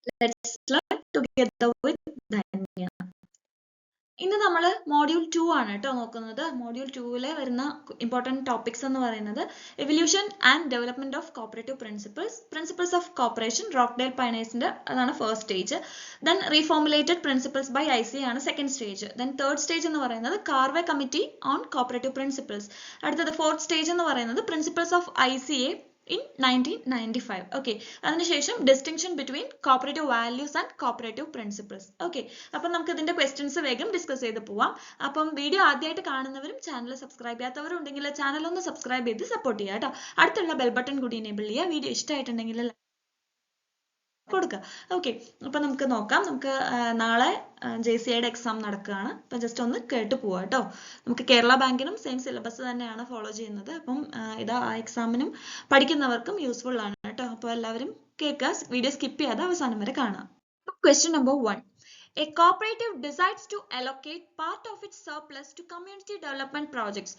Let's learn together with Dhanya. ഇന്ന് നമ്മൾ module 2 ആണ് കേട്ടോ നോക്കുന്നത്. മോഡ്യൂൾ 2 വരുന്ന ഇമ്പോർട്ടൻറ്റ് ടോപ്പിക്സ് എന്ന് പറയുന്നത് evolution and development of cooperative principles of cooperation, Rochdale പയനീഴ്സിന്റെ അതാണ് first stage. Then reformulated principles by ICA ആണ് second stage. Then third stage എന്ന് പറയുന്നത് Karve committee on cooperative principles. അടുത്തത് ഫോർത്ത് സ്റ്റേജ് എന്ന് പറയുന്നത് principles of ICA in 1995. Okay, അതിനുശേഷം distinction between cooperative values and cooperative principles. Okay, അപ്പം നമുക്ക് ഇതിന്റെ ക്വസ്റ്റ്യൻസ് വേഗം ഡിസ്കസ് ചെയ്ത് പോവാം. അപ്പം വീഡിയോ ആദ്യമായിട്ട് കാണുന്നവരും ചാനൽ സബ്സ്ക്രൈബ് ചെയ്യാത്തവരും ഉണ്ടെങ്കിൽ ചാനൽ ഒന്ന് സബ്സ്ക്രൈബ് ചെയ്ത് സപ്പോർട്ട് ചെയ്യുക കേട്ടോ. അടുത്തുള്ള ബെൽ ബട്ടൺ കൂടി എനേബിൾ ചെയ്യുക. വീഡിയോ ഇഷ്ടമായിട്ടുണ്ടെങ്കിൽ കൊടുക്കുക. ഓക്കെ, അപ്പൊ നമുക്ക് നോക്കാം. നമുക്ക് നാളെ JCIയുടെ എക്സാം നടക്കുകയാണ്. അപ്പൊ ജസ്റ്റ് ഒന്ന് കേട്ട് പോവാം കേട്ടോ. നമുക്ക് കേരള ബാങ്കിനും സെയിം സിലബസ് തന്നെയാണ് ഫോളോ ചെയ്യുന്നത്. അപ്പം ഇതാ ആ എക്സാമിനും പഠിക്കുന്നവർക്കും യൂസ്ഫുൾ ആണ് കേട്ടോ. അപ്പോൾ എല്ലാവരും കേൾക്കുക, വീഡിയോ സ്കിപ്പ് ചെയ്യാതെ അവസാനം വരെ കാണാം. Question number 1. A cooperative decides to allocate part of its surplus to community development projects.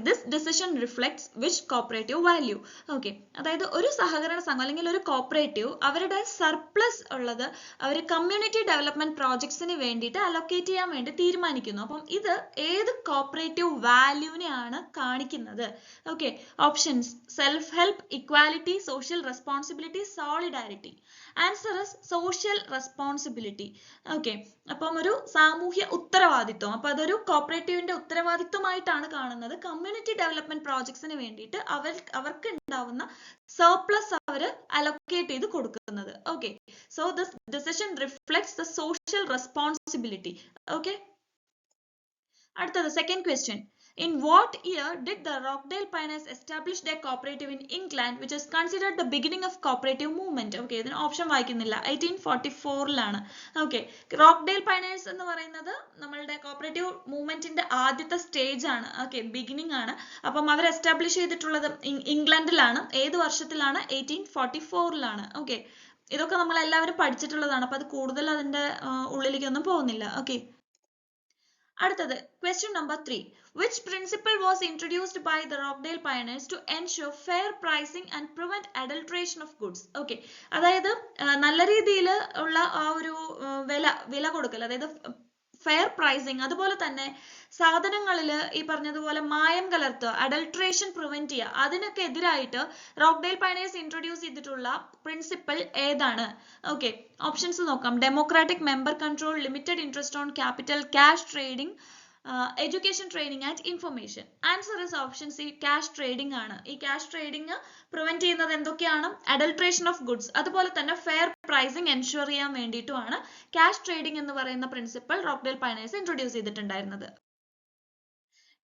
This decision reflects which cooperative value? Okay, അതായത് ഒരു സഹകരണ സംഘം അല്ലെങ്കിൽ ഒരു കോപ്പറേറ്റീവ് അവരുടെ സർപ്ലസ് ഉള്ളത് അവർ കമ്മ്യൂണിറ്റി ഡെവലപ്മെന്റ് പ്രോജക്ട്സിന് വേണ്ടിയിട്ട് അലൊക്കേറ്റ് ചെയ്യാൻ വേണ്ടി തീരുമാനിക്കുന്നു. അപ്പം ഇത് ഏത് കോപ്പറേറ്റീവ് വാല്യൂവിനെയാണ് കാണിക്കുന്നത്? Okay, options self help, equality, social responsibility, solidarity. Answer is social responsibility. Okay, അപ്പം ഒരു സാമൂഹ്യ ഉത്തരവാദിത്വം. അപ്പൊ അതൊരു കോപ്പറേറ്റീവിന്റെ ഉത്തരവാദിത്വമായിട്ടാണ് കാണുന്നത്. കമ്മ്യൂണിറ്റി ഡെവലപ്മെന്റ് പ്രോജക്ട്സിന് വേണ്ടിയിട്ട് അവർക്ക് ഉണ്ടാവുന്ന സർപ്ലസ് അവർ അലൊക്കേറ്റ് ചെയ്ത് കൊടുക്കുന്നത്. Okay, so this decision reflects the social responsibility. Okay, അടുത്തത് second question. In what year did the Rockdale Pioneers establish their cooperative in England, which is considered the beginning of cooperative movement? Okay, ഇതിന് option വായിക്കുന്നില്ല. 1844ലാണ്. Okay, Rochdale പയനീഴ്സ് എന്ന് പറയുന്നത് നമ്മളുടെ cooperative മൂവ്മെന്റിന്റെ ആദ്യത്തെ stage ആണ്. Okay, beginning ആണ്. അപ്പം അവർ എസ്റ്റാബ്ലിഷ് ചെയ്തിട്ടുള്ളത് ഇംഗ്ലണ്ടിലാണ്. ഏത് വർഷത്തിലാണ്? 1844ലാണ്. ഓക്കെ, ഇതൊക്കെ നമ്മൾ എല്ലാവരും പഠിച്ചിട്ടുള്ളതാണ്. അപ്പൊ അത് കൂടുതൽ അതിന്റെ ഉള്ളിലേക്കൊന്നും പോകുന്നില്ല. ഓക്കെ, അടുത്തത് question number 3. Which principle was introduced by the Rockdale Pioneers to ensure fair pricing and prevent adulteration of goods? Okay, അതായത് നല്ല രീതിയിൽ ഉള്ള ആ ഒരു വില കൊടുക്കൽ, അതായത് ഫെയർ പ്രൈസിങ്, അതുപോലെ തന്നെ സാധനങ്ങളിൽ ഈ പറഞ്ഞതുപോലെ മായം കലർത്തുക, അഡൾട്രേഷൻ പ്രിവെന്റ് ചെയ്യുക, അതിനൊക്കെ എതിരായിട്ട് റോക്ക്ഡെയിൽ പയനീഴ്സ് ഇൻട്രൊഡ്യൂസ് ചെയ്തിട്ടുള്ള പ്രിൻസിപ്പിൾ ഏതാണ്? ഓക്കെ, ഓപ്ഷൻസ് നോക്കാം. Democratic member control, limited interest on capital, cash trading, education training and information. Answer is option C, cash trading ആണ്. ഈ ക്യാഷ് ട്രേഡിംഗ് പ്രിവെന്റ് ചെയ്യുന്നത് എന്തൊക്കെയാണ്? അഡൾട്രേഷൻ ഓഫ് ഗുഡ്സ്, അതുപോലെ തന്നെ ഫെയർ പ്രൈസിംഗ് എൻഷുർ ചെയ്യാൻ വേണ്ടിയിട്ടുമാണ് cash trading എന്ന് പറയുന്ന പ്രിൻസിപ്പിൾ റോക്ക്ഡെയിൽ പയനീഴ്സ് ഇൻട്രൊഡ്യൂസ് ചെയ്തിട്ടുണ്ടായിരുന്നത്.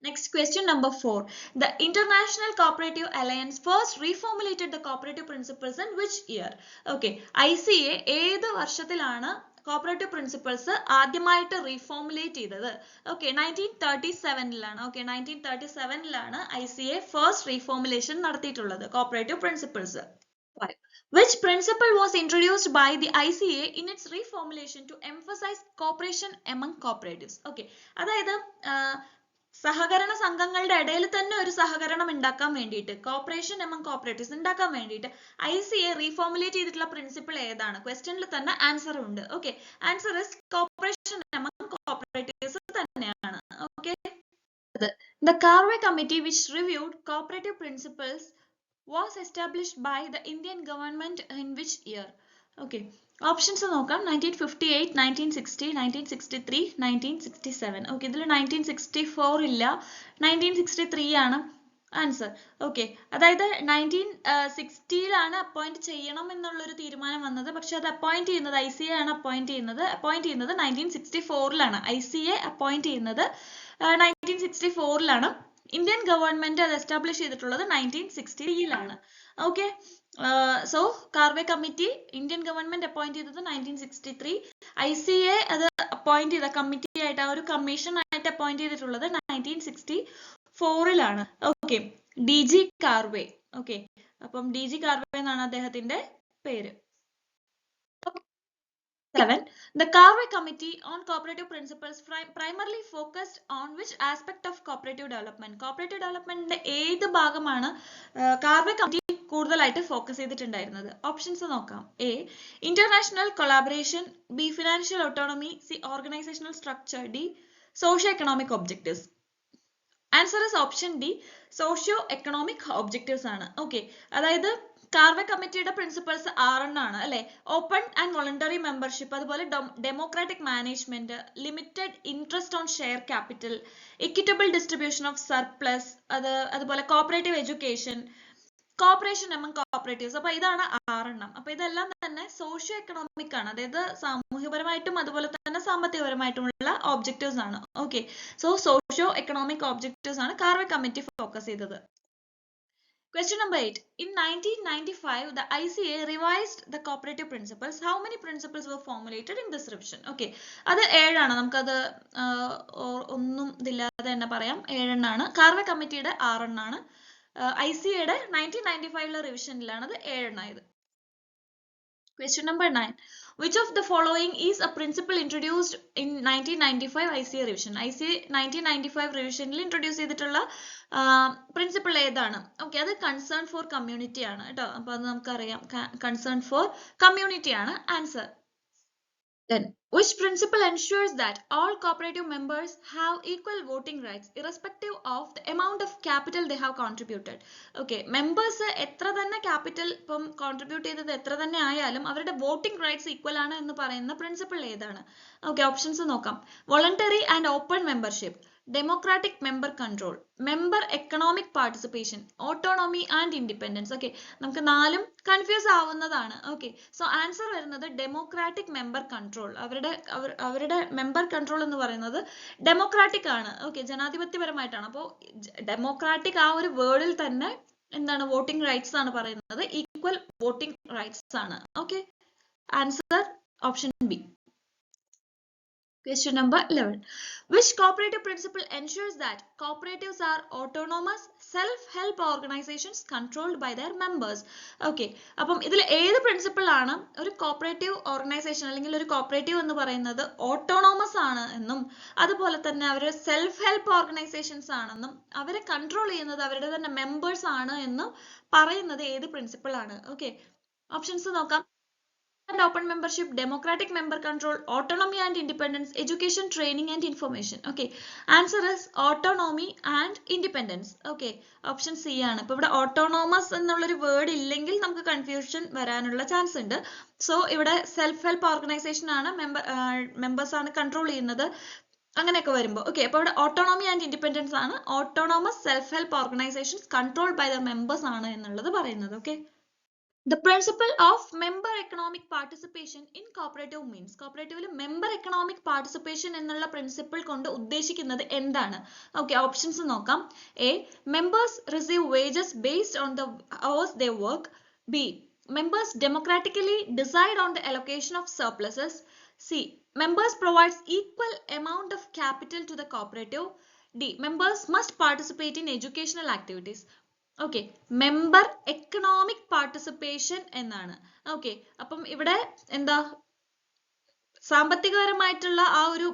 Next, question number 4. The International Cooperative Alliance first reformulated the cooperative principles in which year? Okay, ICA ഏത് വർഷത്തിലാണ് cooperative principles ആദ്യമായിട്ട് റീഫോർമുലേറ്റ് ചെയ്തത്? Okay, 1937ലാണ്. Okay, 1937ലാണ് ICA first റീഫോർമുലേഷൻ നടത്തിയിട്ടുള്ളത് cooperative principles. Which principle was introduced by the ICA in its reformulation to emphasize cooperation among cooperatives? Okay, അതായത് സഹകരണ സംഘങ്ങളുടെ ഇടയിൽ തന്നെ ഒരു സഹകരണം ഉണ്ടാക്കാൻ വേണ്ടിയിട്ട്, കോപ്പറേഷൻ എമംഗ് കോപ്പറേറ്റീവ്സ് ഉണ്ടാക്കാൻ വേണ്ടിയിട്ട് ICA റീഫോർമുലേറ്റ് ചെയ്തിട്ടുള്ള പ്രിൻസിപ്പിൾ ഏതാണ്? ക്വസ്റ്റ്യനിൽ തന്നെ ആൻസർ ഉണ്ട്. Okay, answer is cooperation among cooperatives തന്നെയാണ്. Okay, the Carvey Committee which reviewed cooperative principles was established by the Indian government in which year? Okay, options നോക്കാം. 1958, 1960, 1963, 1967. Okay, ഇതിൽ 1964 ഇല്ല, 1963 ആണ് ആൻസർ. ഓക്കെ, അതായത് 1960ലാണ് അപ്പോയിന്റ് ചെയ്യണം എന്നുള്ളൊരു തീരുമാനം വന്നത്. പക്ഷെ അത് അപ്പോയിന്റ് ചെയ്യുന്നത് ICA ആണ്. അപ്പോയിന്റ് ചെയ്യുന്നത് 1964ലാണ്. ICA അപ്പോയിന്റ് ചെയ്യുന്നത് 1964ലാണ്. ഇന്ത്യൻ ഗവൺമെന്റ് അത് എസ്റ്റാബ്ലിഷ് ചെയ്തിട്ടുള്ളത് 1960ലാണ്. Okay, so Karve committee Indian government appoint ചെയ്തത് 1963. ICA അത് അപ്പോയിന്റ് ചെയ്ത കമ്മിറ്റി ആയിട്ട്, ആ ഒരു കമ്മീഷൻ ആയിട്ട് അപ്പോയിന്റ് ചെയ്തിട്ടുള്ളത് 1964ലാണ്. Okay, DG Karve. ഓക്കെ, അപ്പം DG കാർവേ എന്നാണ് അദ്ദേഹത്തിന്റെ പേര്. 7. The Carvey Committee on Cooperative Principles primarily focused on which aspect of cooperative development? Cooperative development ഏത് ഭാഗമാണ് കാർവേ കമ്മിറ്റി കൂടുതലായിട്ട് ഫോക്കസ് ചെയ്തിട്ടുണ്ടായിരുന്നത്? ഓപ്ഷൻസ് നോക്കാം. A international collaboration, B financial autonomy, C organisational structure, D socio economic objectives. Answer is option D, socio economic objectives ആണ്. Okay, അതായത് കാർവെ കമ്മിറ്റിയുടെ principles 6 ആണ് അല്ലെ? ഓപ്പൺ ആൻഡ് വോളണ്ടറി മെമ്പർഷിപ്പ്, അതുപോലെ democratic management, limited interest on share capital, equitable distribution of surplus, അതുപോലെ cooperative education, cooperation among cooperatives. അപ്പൊ ഇതാണ് 6. അപ്പൊ ഇതെല്ലാം തന്നെ സോഷ്യോ എക്കണോമിക് ആണ്, അതായത് സാമൂഹ്യപരമായിട്ടും അതുപോലെ തന്നെ സാമ്പത്തികപരമായിട്ടുമുള്ള ഒബ്ജക്റ്റീവ്സ് ആണ്. Okay, so socio economic objectives ആണ് കാർവെ കമ്മിറ്റി ഫോക്കസ് ചെയ്തത്. Question number 8. In 1995, the ICA revised the cooperative principles. How many principles were formulated in this revision? Okay, അത് 7 ആണ്. നമുക്കത് ഒന്നും ഇതില്ലാതെ തന്നെ പറയാം, 7 എണ്ണാണ്. കാർവെ കമ്മിറ്റിയുടെ 6 എണ്ണാണ്. ICAയുടെ 1995 റിവിഷനിലാണ് അത് 7 എണ്ണായത്. Question number 9. Which of the following is a principle introduced in 1995 ICA revision? ICA 1995 revisionൽ introduce ചെയ്തിട്ടുള്ള പ്രിൻസിപ്പിൾ ഏതാണ്? ഓക്കെ, അത് കൺസേൺ ഫോർ കമ്മ്യൂണിറ്റി ആണ് കേട്ടോ. അപ്പൊ അത് നമുക്കറിയാം, കൺസേൺ ഫോർ കമ്മ്യൂണിറ്റി ആണ് answer. Then, which principle ensures that all cooperative members have equal voting rights irrespective of the amount of capital they have contributed? Okay, members എത്ര തന്നെ capital ഇപ്പം contribute ചെയ്തത് എത്ര തന്നെ ആയാലും അവരുടെ voting rights equal ആണ് എന്ന് പറയുന്ന principle ഏതാണ്? Okay, options നോക്കാം. Voluntary and open membership, democratic member control, member economic participation, autonomy and independence. Okay, നമുക്ക് നാലും കൺഫ്യൂസ് ആവുന്നതാണ്. ഓക്കെ, സോ ആൻസർ വരുന്നത് ഡെമോക്രാറ്റിക് മെമ്പർ കൺട്രോൾ. അവരുടെ മെമ്പർ കൺട്രോൾ എന്ന് പറയുന്നത് ഡെമോക്രാറ്റിക് ആണ്. ഓക്കെ, ജനാധിപത്യപരമായിട്ടാണ്. അപ്പോൾ ഡെമോക്രാറ്റിക് ആ ഒരു വേർഡിൽ തന്നെ എന്താണ്, വോട്ടിംഗ് റൈറ്റ്സ് ആണ് പറയുന്നത്, ഈക്വൽ വോട്ടിംഗ് റൈറ്റ്സ് ആണ്. Okay, answer option B. Question number 11. Which cooperative principle ensures that cooperatives are autonomous self-help organizations controlled by their members? Okay, അപ്പം ഇതിൽ ഏത് പ്രിൻസിപ്പിൾ ആണ് ഒരു കോപ്പറേറ്റീവ് ഓർഗനൈസേഷൻ അല്ലെങ്കിൽ ഒരു കോപ്പറേറ്റീവ് എന്ന് പറയുന്നത് ഓട്ടോണോമസ് ആണ് എന്നും അതുപോലെ തന്നെ അവർ സെൽഫ് ഹെൽപ്പ് ഓർഗനൈസേഷൻസ് ആണെന്നും അവരെ കൺട്രോൾ ചെയ്യുന്നത് അവരുടെ തന്നെ മെമ്പേഴ്സ് ആണ് എന്നും പറയുന്നത് ഏത് പ്രിൻസിപ്പിൾ ആണ്? ഓക്കെ, ഓപ്ഷൻസ് നോക്കാം. And open membership, democratic member control, autonomy and independence, education, training and information. Okay, answer is autonomy and independence. Okay, option C ആണ്. ഇപ്പോൾ ഇവിടെ autonomous എന്നുള്ളൊരു വേർഡ് ഇല്ലെങ്കിൽ നമുക്ക് കൺഫ്യൂഷൻ വരാനുള്ള ചാൻസ് ഉണ്ട്. സോ ഇവിടെ സെൽഫ് ഹെൽപ്പ് ഓർഗനൈസേഷൻ ആണ്, മെമ്പേഴ്സ് ആണ് കൺട്രോൾ ചെയ്യുന്നത്, അങ്ങനെയൊക്കെ വരുമ്പോൾ. ഓക്കെ, അപ്പോൾ ഇവിടെ ഓട്ടോണോമി ആൻഡ് ഇൻഡിപെൻഡൻസ് ആണ്, autonomous self help organisations controlled by the members ആണ് എന്നുള്ളത് പറയുന്നത്. Okay, The principle of member economic participation in cooperative means. Cooperative member economic participation എന്നുള്ള principle കൊണ്ട് ഉദ്ദേശിക്കുന്നത് എന്താണ്? Okay, options നോക്കാം. A. Members receive wages based on the hours they work. B. Members democratically decide on the allocation of surpluses. C. Members provides equal amount of capital to the cooperative. D. Members must participate in educational activities. Okay, member economic participation എന്നാണ്. Okay, അപ്പം ഇവിടെ എന്താ, സാമ്പത്തികപരമായിട്ടുള്ള ആ ഒരു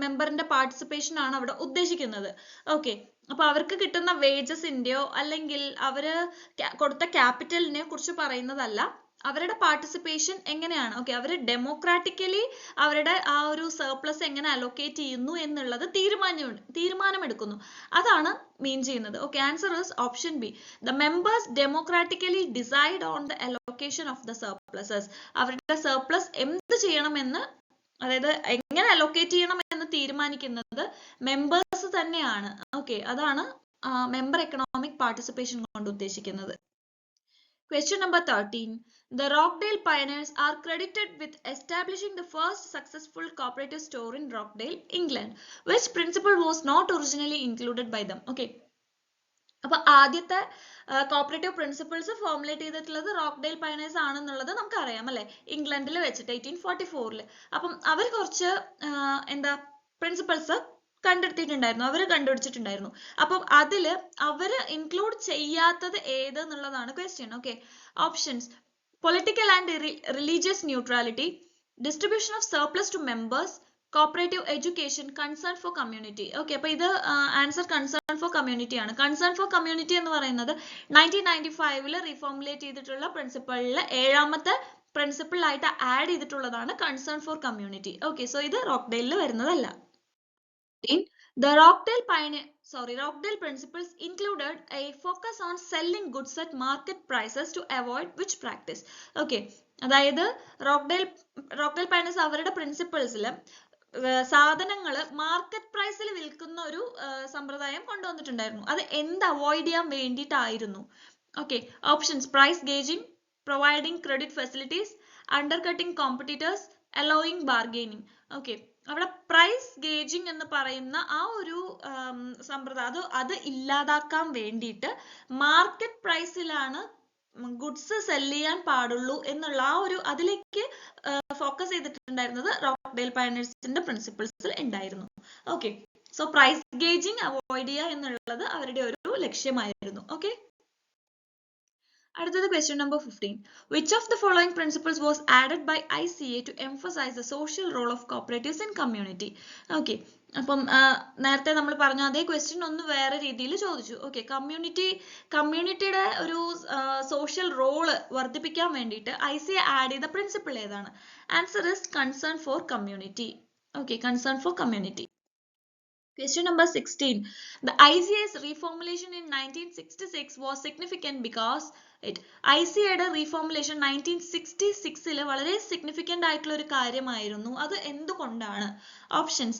മെമ്പറിന്റെ participation ആണ് അവിടെ ഉദ്ദേശിക്കുന്നത്. Okay, അപ്പൊ അവർക്ക് കിട്ടുന്ന വേജസിന്റെയോ അല്ലെങ്കിൽ അവര് കൊടുത്ത ക്യാപിറ്റലിനെ കുറിച്ച് പറയുന്നതല്ല, അവരുടെ പാർട്ടിസിപ്പേഷൻ എങ്ങനെയാണ്. ഓക്കെ, അവർ ഡെമോക്രാറ്റിക്കലി അവരുടെ ആ ഒരു സർപ്ലസ് എങ്ങനെ അലോക്കേറ്റ് ചെയ്യുന്നു എന്നുള്ളത് തീരുമാനമെടുക്കുന്നു, അതാണ് മീൻ ചെയ്യുന്നത്. Okay, answer is option B. The members democratically decide on the allocation of the surpluses. അവരുടെ സർപ്ലസ് എന്ത് ചെയ്യണമെന്ന്, അതായത് എങ്ങനെ അലോക്കേറ്റ് ചെയ്യണം എന്ന് തീരുമാനിക്കുന്നത് മെമ്പേഴ്സ് തന്നെയാണ്. ഓക്കെ, അതാണ് മെമ്പർ എക്കണോമിക് പാർട്ടിസിപ്പേഷൻ കൊണ്ട് ഉദ്ദേശിക്കുന്നത്. Question number 13. The Rockdale pioneers are credited with establishing the first successful cooperative store in Rockdale, England. Which principle was not originally included by them? Okay. അപ്പോൾ ആദ്യത്തെ cooperative principles formulate ചെയ്തിട്ടുള്ളത് Rochdale പയനേഴ്സ് ആണെന്നുള്ളത് നമുക്കറിയാം അല്ലെ, ഇംഗ്ലണ്ടിൽ വെച്ചിട്ട് 1844. അപ്പം അവർ കുറച്ച് എന്താ പ്രിൻസിപ്പിൾസ് കണ്ടെടുത്തിട്ടുണ്ടായിരുന്നു, അവർ കണ്ടുപിടിച്ചിട്ടുണ്ടായിരുന്നു. അപ്പം അതില് അവര് ഇൻക്ലൂഡ് ചെയ്യാത്തത് ഏത് എന്നുള്ളതാണ് question. Okay, options: political and religious neutrality, distribution of surplus to members, cooperative education, concern for community. Okay, അപ്പോൾ ഇത് ആൻസർ concern for community ആണ്. concern for community എന്ന് പറയുന്നത് 1995 റീഫോർമുലേറ്റ് ചെയ്തിട്ടുള്ള പ്രിൻസിപ്പളിൽ ഏഴാമത്തെ പ്രിൻസിപ്പിൾ ആയിട്ട് ആഡ് ചെയ്തിട്ടുള്ളതാണ് concern for community. Okay, so ഇത് റോക്ക്ഡെയിലിൽ വരുന്നതല്ല. The Rockdale principles included a focus on selling goods at market prices to avoid which practice? Okay, അതായത് റോക്ക്ഡെയിൽ പൈനേഴ്സ് അവരുടെ പ്രിൻസിപ്പിൾസിൽ സാധനങ്ങൾ മാർക്കറ്റ് പ്രൈസിൽ വിൽക്കുന്ന ഒരു സമ്പ്രദായം കൊണ്ടുവന്നിട്ടുണ്ടായിരുന്നു. അത് എന്ത് അവോയ്ഡ് ചെയ്യാൻ വേണ്ടിയിട്ടായിരുന്നു? Okay, options: price gouging, providing credit facilities, undercutting competitors, allowing bargaining. Okay, അവിടെ പ്രൈസ് ഗേജിംഗ് എന്ന് പറയുന്ന ആ ഒരു സമ്പ്രദായം അത് ഇല്ലാതാക്കാൻ വേണ്ടിയിട്ട് മാർക്കറ്റ് പ്രൈസിലാണ് ഗുഡ്സ് സെല് ചെയ്യാൻ പാടുള്ളൂ എന്നുള്ള ആ ഒരു അതിലേക്ക് ഫോക്കസ് ചെയ്തിട്ടുണ്ടായിരുന്നത് റോക്ക്ഡെയിൽ പയനീഴ്സിന്റെ പ്രിൻസിപ്പിൾസിൽ ഉണ്ടായിരുന്നു. Okay, so price gouging avoid ചെയ്യുക എന്നുള്ളത് അവരുടെ ഒരു ലക്ഷ്യമായിരുന്നു. ഓക്കെ, അടുത്തത് question number 15. Which of the following principles was added by ICA to emphasize the social role of cooperatives in community? Okay, അപ്പം നേരത്തെ നമ്മൾ പറഞ്ഞ അതേ ക്വസ്റ്റ്യൻ ഒന്ന് വേറെ രീതിയിൽ ചോദിച്ചു. ഓക്കെ, കമ്മ്യൂണിറ്റിയുടെ ഒരു സോഷ്യൽ റോള് വർദ്ധിപ്പിക്കാൻ വേണ്ടിയിട്ട് ICA ആഡ് ചെയ്ത പ്രിൻസിപ്പിൾ ഏതാണ്? Answer is concern for community. Okay, concern for community. Question number 16. The ICA's reformulation in 1966 was significant because ICAയുടെ reformulation 1966 വളരെ significant ആയിട്ടുള്ള ഒരു കാര്യമായിരുന്നു. അത് എന്തുകൊണ്ടാണ്? Options: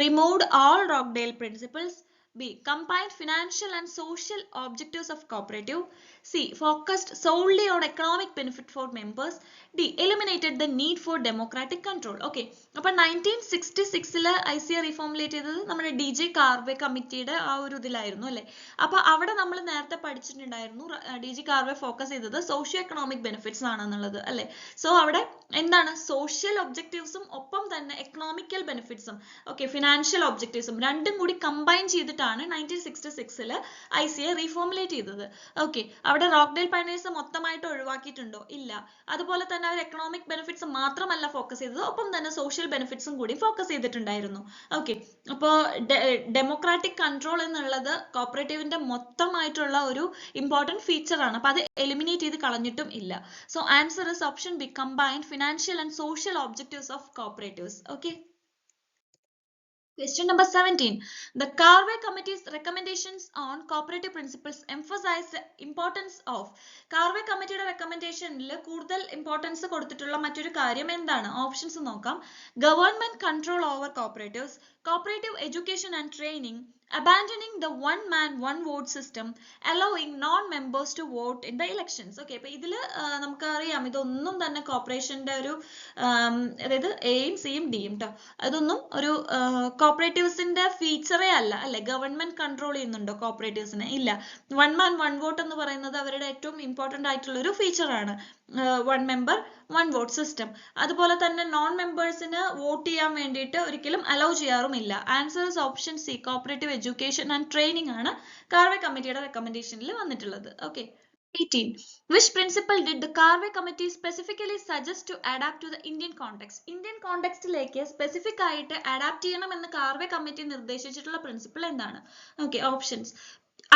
removed all Rockdale principles. B. Combined financial and social objectives of cooperative. C. Focused solely on economic benefit for members. D. Eliminated the need for democratic control. Okay, അപ്പോൾ 1966 ICA reformulate ചെയ്തത് നമ്മുടെ DJ Karve കമ്മിറ്റിയുടെ ആ ഒരു ഇതിലായിരുന്നു അല്ലേ? അപ്പോൾ അവിടെ നമ്മൾ നേരത്തെ പഠിച്ചിട്ടുണ്ടായിരുന്നു DJ കാർവേ ഫോക്കസ് ചെയ്തത് സോഷ്യോ എക്കണോമിക് ബെനിഫിറ്റ്സ് ആണെന്നുള്ളത് അല്ലേ? സോ അവിടെ എന്താണ് സോഷ്യൽ ഒബ്ജക്റ്റീവ്സും ഒപ്പം തന്നെ എക്കണോമിക്കൽ ബെനിഫിറ്റ്സും ഫിനാൻഷ്യൽ ഒബ്ജക്റ്റീവ്സും രണ്ടും കൂടി കമ്പൈൻ ചെയ്തിട്ടാണ് 1966 ICA റീഫോർമുലേറ്റ് ചെയ്തത്. ഓക്കെ, അവിടെ റോക്ക്ഡെയിൽ പയനീഴ്സ് മൊത്തമായിട്ട് ഒഴിവാക്കിയിട്ടുണ്ടോ? ഇല്ല. അതുപോലെ തന്നെ അവർ എക്കണോമിക് ബെനിഫിറ്റ്സ് മാത്രമല്ല ഫോക്കസ് ചെയ്തത്, ഒപ്പം തന്നെ സോഷ്യൽ ബെനിഫിറ്റ്സും കൂടി ഫോക്കസ് ചെയ്തിട്ടുണ്ടായിരുന്നു. ഓക്കെ, അപ്പോൾ ഡെമോക്രാറ്റിക് കൺട്രോൾ എന്നുള്ളത് കോപ്പറേറ്റീവിന്റെ മൊത്തമായിട്ടുള്ള ഒരു ഇമ്പോർട്ടന്റ് ഫീച്ചർ ആണ്. അപ്പൊ അത് എലിമിനേറ്റ് ചെയ്ത് കളഞ്ഞിട്ടും ഇല്ല. So answer is option B, combined financial and social objectives of cooperatives. Okay, question number 17. The Carvey Committee's recommendations on cooperative principles emphasize the importance of. Carvey Committeeയുടെ recommendationൽ കൂടുതൽ importance കൊടുത്തിട്ടുള്ള മറ്റൊരു കാര്യം എന്താണ്? ഓപ്ഷൻസ് നോക്കാം. Government control over cooperatives, cooperative education and training, abandoning the one man one vote system, allowing non-members to vote in the elections. Okay, അപ്പോൾ ഇതിൽ നമുക്കറിയാം ഇതൊന്നും തന്നെ കോർപ്പറേഷന്റെ ഒരു അതായത് എയും സിയും ഡിയും ട്ടോ, അതൊന്നും ഒരു കോപ്പറേറ്റീവ്സിന്റെ ഫീച്ചറേ അല്ല അല്ലെ? ഗവൺമെന്റ് കൺട്രോൾ ചെയ്യുന്നുണ്ടോ കോപ്പറേറ്റീവ്സിനെ? ഇല്ല. വൺ മാൻ വൺ വോട്ട് എന്ന് പറയുന്നത് അവരുടെ ഏറ്റവും ഇമ്പോർട്ടന്റ് ആയിട്ടുള്ള ഒരു ഫീച്ചറാണ്. One member one vote system. അതുപോലെ തന്നെ നോൺ മെമ്പേഴ്സിന് വോട്ട് ചെയ്യാൻ വേണ്ടിയിട്ട് ഒരിക്കലും അലൗ ചെയ്യാറുമില്ല. Answer is option C, cooperative education and training ആണ് കാർവേ കമ്മിറ്റിയുടെ റെക്കമെൻഡേഷനിൽ വന്നിട്ടുള്ളത്. Okay, 18. Which principle did the Carvey Committee specifically suggest to adapt to the Indian context? Indian കോണ്ടെക്സ്റ്റിലേക്ക് സ്പെസിഫിക് ആയിട്ട് അഡാപ്റ്റ് ചെയ്യണമെന്ന് കാർവേ കമ്മിറ്റി നിർദ്ദേശിച്ചിട്ടുള്ള പ്രിൻസിപ്പിൾ എന്താണ്? Okay, options: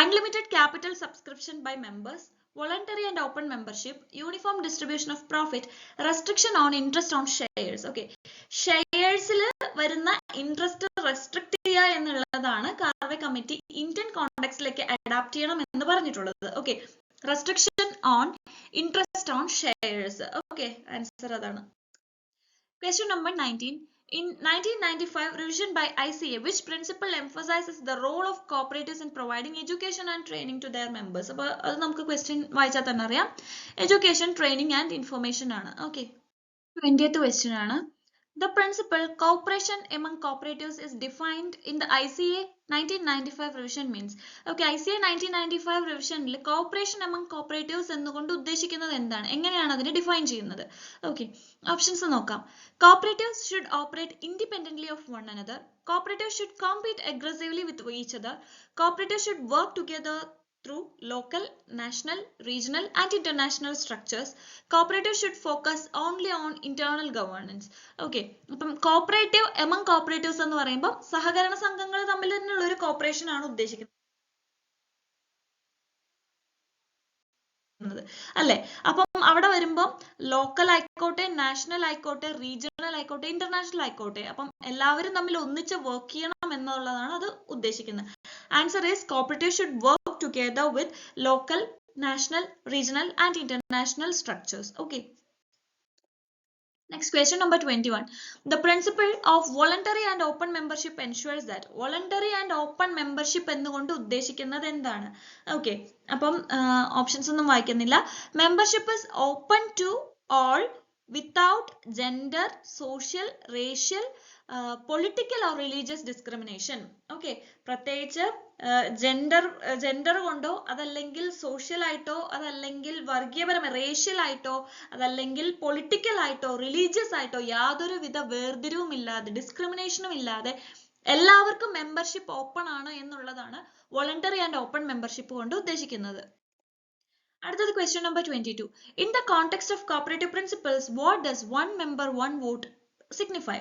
unlimited capital subscription by members, voluntary and open membership, uniform distribution of profit, restriction on interest on shares. Okay, ഷെയർസിൽ വരുന്ന interest restrict ചെയ്യുക എന്നുള്ളതാണ് Karve committee Indian കോണ്ടെക്സ്റ്റിലേക്ക് adapt ചെയ്യണം എന്ന് പറഞ്ഞിട്ടുള്ളത്. Okay, restriction on interest on shares. Okay, answer അതാണ്. Question number 19. In 1995 revision by ICA, which principle emphasizes the role of cooperatives in providing education and training to their members? അപ്പോൾ അത് നമുക്ക് question വായിച്ചാൽ തന്നെ അറിയാം. എഡ്യൂക്കേഷൻ, ട്രെയിനിങ് ആൻഡ് ഇൻഫർമേഷൻ ആണ്. Okay, 20th question ആണ്. The principle cooperation among cooperatives is defined in the ICA 1995 revision means. Okay, ICA 1995 revisionൽ cooperation among cooperatives എന്നുകൊണ്ട് ഉദ്ദേശിക്കുന്നത് എന്താണ്? എങ്ങനെയാണ് അതിനെ ഡിഫൈൻ ചെയ്യുന്നത്? Okay, ഓപ്ഷൻസ് നോക്കാം. Cooperatives should operate independently of one another. Cooperatives should compete aggressively with each other. Cooperatives should work together through local, national, regional and international structures. Cooperative should focus only on internal governance. Okay, അപ്പം cooperative among cooperatives എന്ന് പറയുമ്പോൾ സഹകരണ സംഘങ്ങൾ തമ്മിൽ തന്നെയുള്ള ഒരു corporation ആണ് ഉദ്ദേശിക്കുന്നത് അല്ലെ. അപ്പം അവിടെ വരുമ്പോൾ ലോക്കൽ ആയിക്കോട്ടെ, നാഷണൽ ആയിക്കോട്ടെ, റീജിയണൽ ആയിക്കോട്ടെ, ഇന്റർനാഷണൽ ആയിക്കോട്ടെ, അപ്പം എല്ലാവരും തമ്മിൽ ഒന്നിച്ച് വർക്ക് ചെയ്യണം എന്നുള്ളതാണ് അത് ഉദ്ദേശിക്കുന്നത്. Answer is cooperative should work together with local, national, regional and international structures. Okay. Next question number 21. The principle of voluntary and open membership ensures that voluntary and open membership എന്നുകൊണ്ട് ഉദ്ദേശിക്കുന്നത് എന്താണ്? Okay. അപ്പം options ഒന്നും വായിക്കുന്നില്ല. Membership is open to all without gender, social, racial, political or religious discrimination. Okay. പ്രത്യേകിച്ച് gender കൊണ്ടോ അതല്ലെങ്കിൽ social ആയിട്ടോ അതല്ലെങ്കിൽ വർഗീയപരമായി റേഷ്യൽ ആയിട്ടോ അതല്ലെങ്കിൽ പൊളിറ്റിക്കൽ ആയിട്ടോ റിലീജിയസ് ആയിട്ടോ യാതൊരു വിധ വേർതിരിവും ഇല്ലാതെ ഡിസ്ക്രിമിനേഷനും ഇല്ലാതെ എല്ലാവർക്കും മെമ്പർഷിപ്പ് ഓപ്പൺ ആണ് എന്നുള്ളതാണ് വോളണ്ടറി ആൻഡ് ഓപ്പൺ മെമ്പർഷിപ്പ് കൊണ്ട് ഉദ്ദേശിക്കുന്നത്. അടുത്തത് question number 22. In the context of cooperative principles, what does one member one vote signify?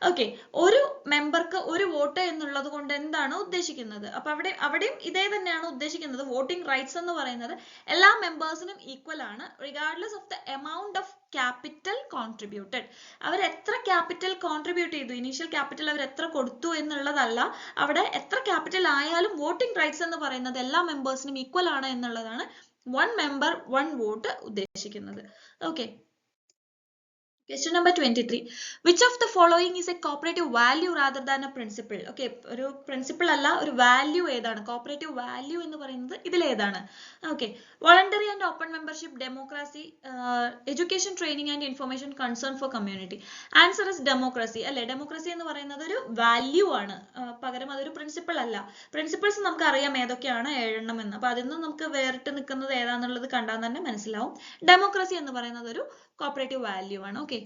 Okay, ഒരു മെമ്പർക്ക് ഒരു വോട്ട് എന്നുള്ളത് കൊണ്ട് എന്താണ് ഉദ്ദേശിക്കുന്നത്? അപ്പൊ അവിടെയും ഇതേ തന്നെയാണ് ഉദ്ദേശിക്കുന്നത്. വോട്ടിംഗ് റൈറ്റ്സ് എന്ന് പറയുന്നത് എല്ലാ മെമ്പേഴ്സിനും ഈക്വൽ ആണ് regardless of the amount of capital contributed. അവർ എത്ര ക്യാപിറ്റൽ കോൺട്രിബ്യൂട്ട് ചെയ്തു, ഇനീഷ്യൽ ക്യാപിറ്റൽ അവർ എത്ര കൊടുത്തു എന്നുള്ളതല്ല, അവിടെ എത്ര ക്യാപിറ്റൽ ആയാലും വോട്ടിംഗ് റൈറ്റ്സ് എന്ന് പറയുന്നത് എല്ലാ മെമ്പേഴ്സിനും ഈക്വൽ ആണ് എന്നുള്ളതാണ് one member one vote ഉദ്ദേശിക്കുന്നത്. Okay. Question number 23. Which of the following is a cooperative value rather than a principle? Okay, ഒരു principle അല്ല, ഒരു value ഏതാണ്? Cooperative value എന്ന് പറയുന്നത് ഇതിൽ ഏതാണ്? Okay, voluntary and open membership, democracy, education, training and information, concern for community. Answer is democracy. അല്ലേ, democracy എന്ന് പറയുന്നത് ഒരു value ആണ്, പകരം അതൊരു principle അല്ല. Principles നമുക്ക് അറിയാം ഏതൊക്കെയാണ്, 7 എണ്ണം എന്ന്. അപ്പൊ അതിൽ നിന്ന് നമുക്ക് വേറിട്ട് നിൽക്കുന്നത് ഏതാണെന്നുള്ളത് കണ്ടാൽ തന്നെ മനസ്സിലാവും. ഡെമോക്രസി എന്ന് പറയുന്നത് ഒരു കോപ്പറേറ്റീവ് വാല്യൂ ആണ്. ഓക്കെ,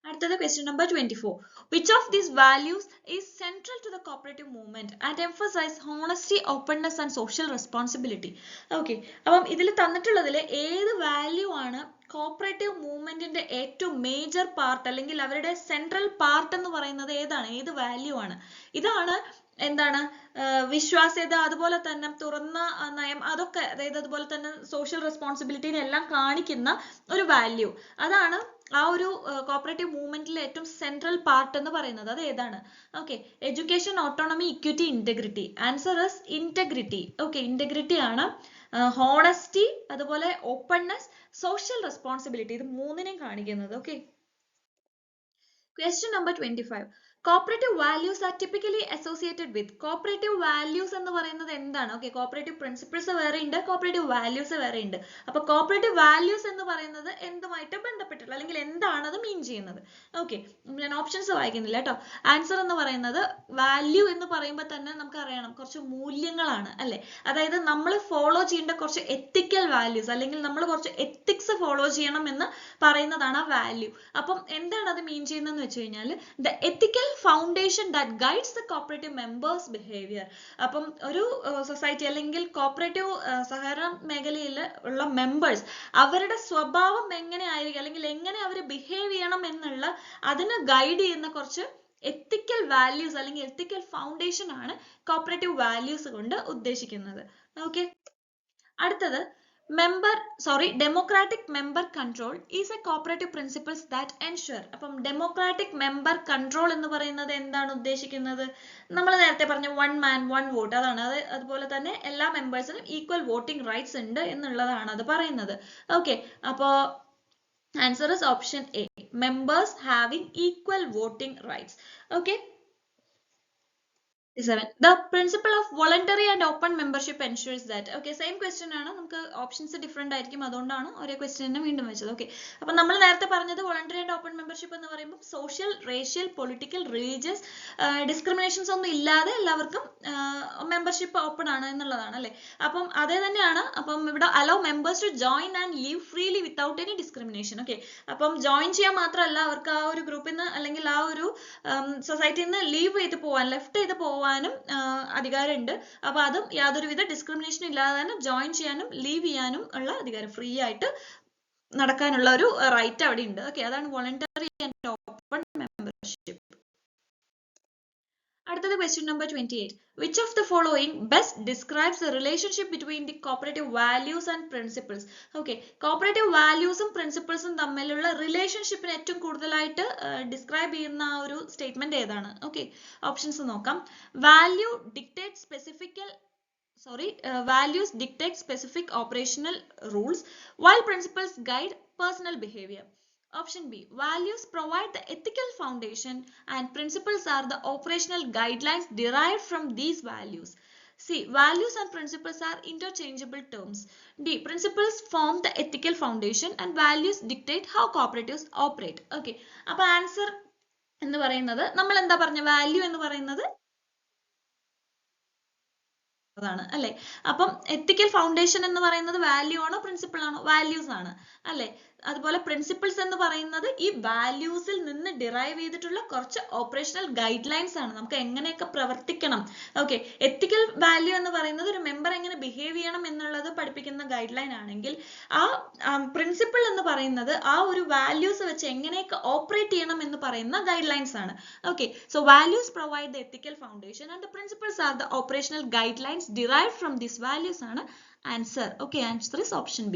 അടുത്തത് question number 24. Which of these values is central to the cooperative movement and emphasize honesty, openness and social responsibility? Okay, അപ്പം ഇതിൽ തന്നിട്ടുള്ളതിൽ ഏത് വാല്യൂ ആണ് കോപ്പറേറ്റീവ് മൂവ്മെന്റിന്റെ ഏറ്റവും മേജർ പാർട്ട് അല്ലെങ്കിൽ അവരുടെ സെൻട്രൽ പാർട്ട് എന്ന് പറയുന്നത് ഏതാണ്, ഏത് വാല്യൂ ആണ്? ഇതാണ് എന്താണ്, വിശ്വാസ്യത, അതുപോലെ തന്നെ തുറന്ന നയം, അതൊക്കെ, അതായത് അതുപോലെ തന്നെ സോഷ്യൽ റെസ്പോൺസിബിലിറ്റിനെ എല്ലാം കാണിക്കുന്ന ഒരു വാല്യൂ. അതാണ് ആ ഒരു കോപ്പറേറ്റീവ് മൂവ്മെന്റിലെ ഏറ്റവും സെൻട്രൽ പാർട്ട് എന്ന് പറയുന്നത്. അത് ഏതാണ്? Okay, education, autonomy, equity, integrity. Answer is integrity. Okay, integrity ആണ്. ഹോണസ്റ്റി, അതുപോലെ ഓപ്പൺനെസ്, സോഷ്യൽ റെസ്പോൺസിബിലിറ്റി, ഇത് മൂന്നിനെയും കാണിക്കുന്നത്. Okay, question number 25. Cooperative values are typically associated with. Cooperative values എന്ന് പറയുന്നത് എന്താണ്? ഓക്കെ, കോപ്പറേറ്റീവ് പ്രിൻസിപ്പിൾസ് വേറെ ഉണ്ട്, കോപ്പറേറ്റീവ് വാല്യൂസ് വേറെ ഉണ്ട്. അപ്പൊ കോപ്പറേറ്റീവ് വാല്യൂസ് എന്ന് പറയുന്നത് എന്തുമായിട്ട് ബന്ധപ്പെട്ടിട്ടുള്ള അല്ലെങ്കിൽ എന്താണ് അത് മീൻ ചെയ്യുന്നത്? ഓക്കെ, ഞാൻ ഓപ്ഷൻസ് വായിക്കുന്നില്ല കേട്ടോ. ആൻസർ എന്ന് പറയുന്നത് വാല്യൂ എന്ന് പറയുമ്പോൾ തന്നെ നമുക്ക് അറിയണം കുറച്ച് മൂല്യങ്ങളാണ് അല്ലെ. അതായത് നമ്മൾ ഫോളോ ചെയ്യേണ്ട കുറച്ച് എത്തിക്കൽ വാല്യൂസ് അല്ലെങ്കിൽ നമ്മൾ കുറച്ച് എത്തിക്സ് ഫോളോ ചെയ്യണം എന്ന് പറയുന്നതാണ് ആ വാല്യൂ. അപ്പം എന്താണ് അത് മീൻ ചെയ്യുന്നതെന്ന് വെച്ച് കഴിഞ്ഞാൽ the ethical foundation that guides the cooperative members behaviour. അപ്പം ഒരു സൊസൈറ്റി അല്ലെങ്കിൽ കോപ്പറേറ്റീവ് സഹകരണ മേഖലയിൽ ഉള്ള മെമ്പേഴ്സ് അവരുടെ സ്വഭാവം എങ്ങനെ ആയിരിക്കും അല്ലെങ്കിൽ എങ്ങനെ അവർ ബിഹേവ് ചെയ്യണം എന്നുള്ള അതിനെ ഗൈഡ് ചെയ്യുന്ന കുറച്ച് എത്തിക്കൽ വാല്യൂസ് അല്ലെങ്കിൽ എത്തിക്കൽ ഫൗണ്ടേഷൻ ആണ് കോപ്പറേറ്റീവ് വാല്യൂസ് കൊണ്ട് ഉദ്ദേശിക്കുന്നത്. ഓക്കെ, അടുത്തത് democratic member control is a cooperative principles that ensure. അപ്പം democratic member control എന്ന് പറയുന്നത് എന്താണ് ഉദ്ദേശിക്കുന്നത്? നമ്മൾ നേരത്തെ പറഞ്ഞ one man one vote, അതാണ്. അതുപോലെ തന്നെ എല്ലാ മെമ്പേഴ്സിനും ഈക്വൽ വോട്ടിംഗ് റൈറ്റ്സ് ഉണ്ട് എന്നുള്ളതാണ് അത് പറയുന്നത്. ഓക്കെ, അപ്പോ answer is option A, members having equal voting rights. Okay. The principle of voluntary and open membership ensures that. Okay, same question ആണ്, നമുക്ക് ഓപ്ഷൻസ് ഡിഫറെന്റ് ആയിരിക്കും, അതുകൊണ്ടാണ് ഒരേ ക്വസ്റ്റ്യനെ വീണ്ടും വെച്ചത്. ഓക്കെ, അപ്പൊ നമ്മൾ നേരത്തെ പറഞ്ഞത് വോളണ്ടറി ആൻഡ് ഓപ്പൺ മെമ്പർഷിപ്പ് എന്ന് പറയുമ്പോൾ social, racial, political, religious discriminations ഒന്നും ഇല്ലാതെ എല്ലാവർക്കും മെമ്പർഷിപ്പ് ഓപ്പൺ ആണ് എന്നുള്ളതാണ് അല്ലെ. അപ്പം അതേ തന്നെയാണ്. അപ്പം ഇവിടെ allow members to join and leave freely without any discrimination. Okay, അപ്പം ജോയിൻ ചെയ്യാൻ മാത്രമല്ല അവർക്ക് ആ ഒരു ഗ്രൂപ്പിൽ നിന്ന് അല്ലെങ്കിൽ ആ ഒരു സൊസൈറ്റിയിൽ നിന്ന് ലീവ് ചെയ്ത് പോവാൻ, ലെഫ്റ്റ് ചെയ്ത് പോവാൻ പോവാനും അധികാരമുണ്ട്. അപ്പോൾ അതും യാതൊരുവിധ ഡിസ്ക്രിമിനേഷൻ ഇല്ലാതെ തന്നെ ജോയിൻ ചെയ്യാനും ലീവ് ചെയ്യാനും ഉള്ള അധികാരം, ഫ്രീ ആയിട്ട് നടക്കാനുള്ള ഒരു റൈറ്റ് അവിടെ ഉണ്ട്. ഓക്കെ, അതാണ് വോളണ്ടറി ആൻഡ് ഓപ്പൺ മെമ്പർഷിപ്പ്. അടുത്തത് question number 28. Which of the following best describes the relationship between the cooperative values and principles? Okay, cooperative values ഉം principles ഉം തമ്മിലുള്ള റിലേഷൻഷിപ്പിനെ ഏറ്റവും കൂടുതലായിട്ട് ഡിസ്ക്രൈബ് ചെയ്യുന്ന ആ ഒരു സ്റ്റേറ്റ്മെന്റ് ഏതാണ്? ഓക്കെ, ഓപ്ഷൻസ് നോക്കാം. Value dictate values dictate specific operational rules while principles guide personal behavior. Option B, values provide the ethical foundation and principles are the operational guidelines derived from these values. C, values and principles are interchangeable terms. D, principles form the ethical foundation and values dictate how cooperatives operate. Okay, അപ്പോൾ answer എന്ന് പറയുന്നത് നമ്മൾ എന്താ പറഞ്ഞ value എന്ന് പറയുന്നത് അതാണ് അല്ലേ. അപ്പം എത്തിക്കൽ ഫൗണ്ടേഷൻ എന്ന് പറയുന്നത് വാല്യൂ ആണോ പ്രിൻസിപ്പിൾ ആണോ? വാല്യൂസ് ആണ് അല്ലേ. അതുപോലെ പ്രിൻസിപ്പിൾസ് എന്ന് പറയുന്നത് ഈ വാല്യൂസിൽ നിന്ന് ഡിറൈവ് ചെയ്തിട്ടുള്ള കുറച്ച് ഓപ്പറേഷണൽ ഗൈഡ് ലൈൻസ് ആണ്, നമുക്ക് എങ്ങനെയൊക്കെ പ്രവർത്തിക്കണം. ഓക്കെ, എത്തിക്കൽ വാല്യൂ എന്ന് പറയുന്നത് ഒരു മെമ്പർ എങ്ങനെ ബിഹേവ് ചെയ്യണം എന്നുള്ളത് പഠിപ്പിക്കുന്ന ഗൈഡ് ലൈൻ ആണെങ്കിൽ ആ പ്രിൻസിപ്പിൾ എന്ന് പറയുന്നത് ആ ഒരു വാല്യൂസ് വെച്ച് എങ്ങനെയൊക്കെ ഓപ്പറേറ്റ് ചെയ്യണം എന്ന് പറയുന്ന ഗൈഡ് ലൈൻസ് ആണ്. Okay, so values provide the ethical foundation and the principles are the operational guide lines derived from these values ആണ് answer. Okay, answer is option B.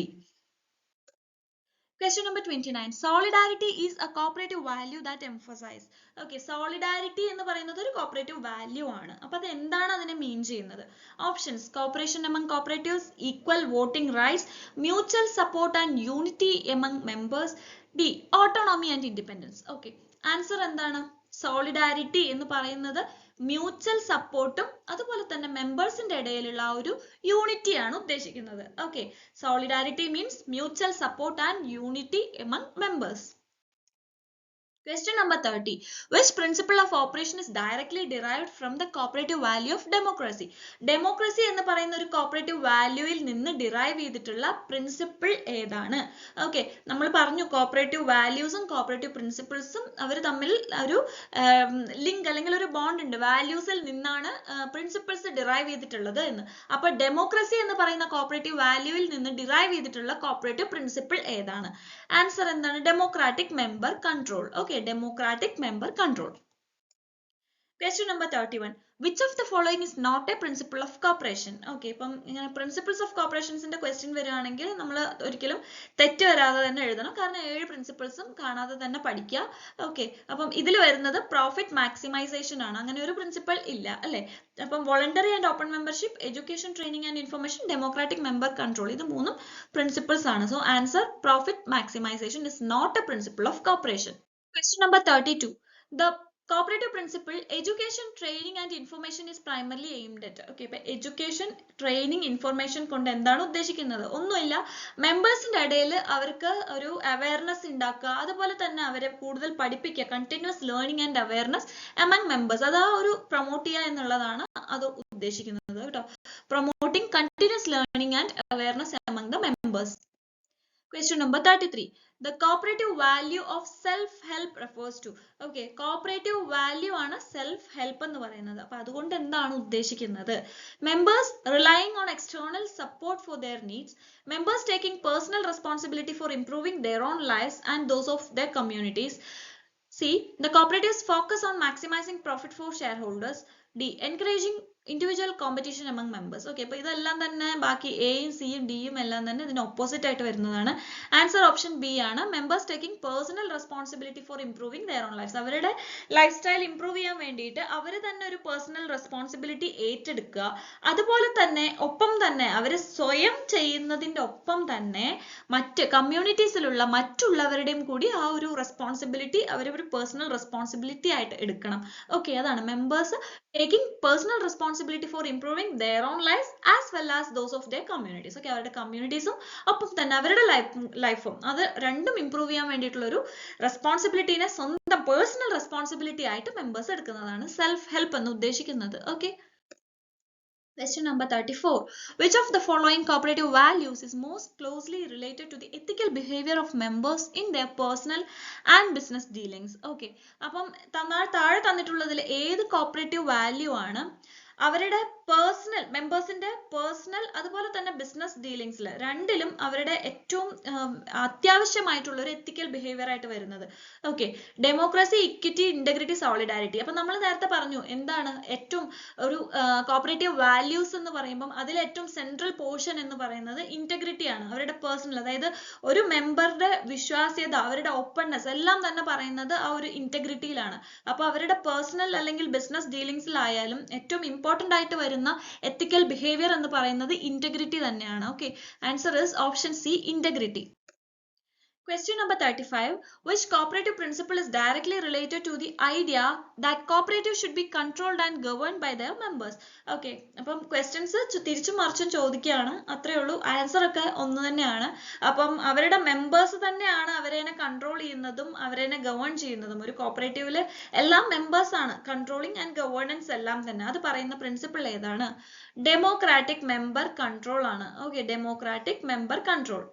Question number 29. Solidarity is a cooperative value that emphasize. Okay, solidarity എന്ന് പറയുന്നത് ഒരു cooperative value ആണ്. അപ്പോൾ അത് എന്താണ് അതിനെ മീൻ ചെയ്യുന്നത്? Options: cooperation among cooperatives, equal voting rights, mutual support and unity among members. D, autonomy and independence. Okay, answer എന്താണ്? സോളിഡാരിറ്റി എന്ന് പറയുന്നത് മ്യൂച്വൽ സപ്പോർട്ടും അതുപോലെ തന്നെ മെമ്പേഴ്സിന്റെ ഇടയിലുള്ള ആ ഒരു യൂണിറ്റി ആണ് ഉദ്ദേശിക്കുന്നത്. Okay, solidarity means mutual support and unity among members. Question number 30. Which principle of operation is directly derived from the cooperative value of democracy? Democracy എന്ന് പറയുന്ന ഒരു cooperative valueയിൽ നിന്ന് derive ചെയ്തിട്ടുള്ള principle ഏതാണ്? Okay, നമ്മൾ പറഞ്ഞു cooperative valuesഉം cooperative principlesഉം അവർ തമ്മിൽ ഒരു ലിങ്ക് അല്ലെങ്കിൽ ഒരു ബോണ്ട് ഉണ്ട്. വാല്യൂസിൽ നിന്നാണ് principles derive ചെയ്തിട്ടുള്ളത് എന്ന്. അപ്പോൾ democracy എന്ന് പറയുന്ന cooperative valueയിൽ നിന്ന് derive ചെയ്തിട്ടുള്ള cooperative principle ഏതാണ്? ആൻസർ എന്താണ്? democratic member control. Okay, democratic member control. Question number 31. Which of the following is not a principle of cooperation? Okay, ഇപ്പം ഇങ്ങനെ principles of cooperationന്റെ question വരികയാണെങ്കിൽ നമ്മൾ ഒരിക്കലും തെറ്റ് വരാതെ തന്നെ എഴുതണം, കാരണം 7 principlesഉം കാണാതെ തന്നെ പഠിക്കുക. ഓക്കെ, അപ്പം ഇതിൽ വരുന്നത് പ്രോഫിറ്റ് മാക്സിമൈസേഷൻ ആണ്, അങ്ങനെ ഒരു പ്രിൻസിപ്പൽ ഇല്ല അല്ലേ. അപ്പം voluntary and open membership, education, training and information, democratic member control, ഇത് മൂന്നും പ്രിൻസിപ്പിൾസ് ആണ്. So answer profit maximisation is not a principle of cooperation. Question number 32. The cooperative principle education, training and information is primarily aimed at. Okay, ഇപ്പൊ education, training, information കൊണ്ട് എന്താണ് ഉദ്ദേശിക്കുന്നത്? ഒന്നുമില്ല, മെമ്പേഴ്സിന്റെ ഇടയിൽ അവർക്ക് ഒരു അവയർനെസ് ഉണ്ടാക്കുക, അതുപോലെ തന്നെ അവരെ കൂടുതൽ പഠിപ്പിക്കുക, continuous learning and awareness among members, അത് ആ ഒരു പ്രൊമോട്ട് ചെയ്യുക എന്നുള്ളതാണ് അത് ഉദ്ദേശിക്കുന്നത് കേട്ടോ. Promoting continuous learning and awareness among the members. Question number 33. The cooperative value of self-help refers to. Okay, cooperative value ആണ് self-help എന്ന് പറയുന്നത്. അപ്പോൾ അതുകൊണ്ട് എന്താണ് ഉദ്ദേശിക്കുന്നത്? Members relying on external support for their needs. Members taking personal responsibility for improving their own lives and those of their communities. C, the cooperatives focus on maximizing profit for shareholders. D, encouraging individual competition among members. Okay, അപ്പോൾ ഇതെല്ലാം തന്നെ ബാക്കി എയും സിയും ഡിയും എല്ലാം തന്നെ ഇതിന് ഓപ്പോസിറ്റ് ആയിട്ട് വരുന്നതാണ്. ആൻസർ ഓപ്ഷൻ ബി ആണ്. Members taking personal responsibility for improving their own lifes. അവരുടെ ലൈഫ് സ്റ്റൈൽ ഇംപ്രൂവ് ചെയ്യാൻ വേണ്ടിയിട്ട് അവർ തന്നെ ഒരു പേഴ്സണൽ റെസ്പോൺസിബിലിറ്റി ഏറ്റെടുക്കുക. അതുപോലെ തന്നെ ഒപ്പം തന്നെ അവർ സ്വയം ചെയ്യുന്നതിൻ്റെ ഒപ്പം തന്നെ മറ്റ് കമ്മ്യൂണിറ്റീസിലുള്ള മറ്റുള്ളവരുടെയും കൂടി ആ ഒരു റെസ്പോൺസിബിലിറ്റി അവരൊരു പേഴ്സണൽ റെസ്പോൺസിബിലിറ്റി ആയിട്ട് എടുക്കണം. ഓക്കെ, അതാണ് members taking personal responsibility for improving their own lives as well as those of their communities. Okay, അവരുടെ കമ്മ്യൂണിറ്റീസും ഒപ്പം തന്നെ അവരുടെ ലൈഫും അത് രണ്ടും ഇംപ്രൂവ് ചെയ്യാൻ വേണ്ടിയിട്ടുള്ള ഒരു റെസ്പോൺസിബിലിറ്റിനെ സ്വന്തം പേഴ്സണൽ റെസ്പോൺസിബിലിറ്റി ആയിട്ട് മെമ്പേഴ്സ് എടുക്കുന്നതാണ് സെൽഫ് ഹെൽപ്പ് എന്ന് ഉദ്ദേശിക്കുന്നത്. Okay, Question number 34. Which of the following cooperative values is most closely related to the ethical behavior of members in their personal and business dealings? Okay. അപ്പം താഴെ തന്നിട്ടുള്ളതിൽ ഏത് cooperative value ആണ് അവരുടെ personal മെമ്പേഴ്സിന്റെ personal അതുപോലെ തന്നെ business ഡീലിങ്സിൽ രണ്ടിലും അവരുടെ ഏറ്റവും അത്യാവശ്യമായിട്ടുള്ള ഒരു എത്തിക്കൽ ബിഹേവിയർ ആയിട്ട് വരുന്നത്? Okay, democracy, equity, integrity, solidarity. അപ്പൊ നമ്മൾ നേരത്തെ പറഞ്ഞു എന്താണ് ഏറ്റവും ഒരു കോപ്പറേറ്റീവ് വാല്യൂസ് എന്ന് പറയുമ്പോൾ അതിൽ ഏറ്റവും സെൻട്രൽ പോർഷൻ എന്ന് പറയുന്നത് ഇന്റഗ്രിറ്റി ആണ്. അവരുടെ പേഴ്സണൽ, അതായത് ഒരു മെമ്പറുടെ വിശ്വാസ്യത, അവരുടെ ഓപ്പൺനെസ് എല്ലാം തന്നെ പറയുന്നത് ആ ഒരു ഇന്റഗ്രിറ്റിയിലാണ്. അപ്പൊ അവരുടെ പേഴ്സണൽ അല്ലെങ്കിൽ ബിസിനസ് ഡീലിങ്സിലായാലും ഏറ്റവും ഇമ്പോർട്ടന്റ് ആയിട്ട് വരുന്ന എത്തിക്കൽ ബിഹേവിയർ എന്ന് പറയുന്നത് ഇന്റഗ്രിറ്റി തന്നെയാണ്. Okay, answer is option C, integrity. Question number 35. Which cooperative principle is directly related to the idea that cooperatives should be controlled and governed by their members? Okay, അപ്പം questions തിരിച്ചും മറിച്ചും ചോദിക്കുകയാണ്, അത്രേ ഉള്ളൂ. Answer ഒക്കെ ഒന്ന് തന്നെയാണ്. അപ്പം അവരുടെ മെമ്പേഴ്സ് തന്നെയാണ് അവരെ കൺട്രോൾ ചെയ്യുന്നതും അവരെ ഗവേൺ ചെയ്യുന്നതും. ഒരു കോപ്പറേറ്റീവില് എല്ലാം മെമ്പേഴ്സ് ആണ്, കൺട്രോളിങ് ആൻഡ് ഗവേണൻസ് എല്ലാം തന്നെ. അത് പറയുന്ന പ്രിൻസിപ്പിൾ ഏതാണ്? ഡെമോക്രാറ്റിക് മെമ്പർ കൺട്രോൾ ആണ്. Okay, democratic member control.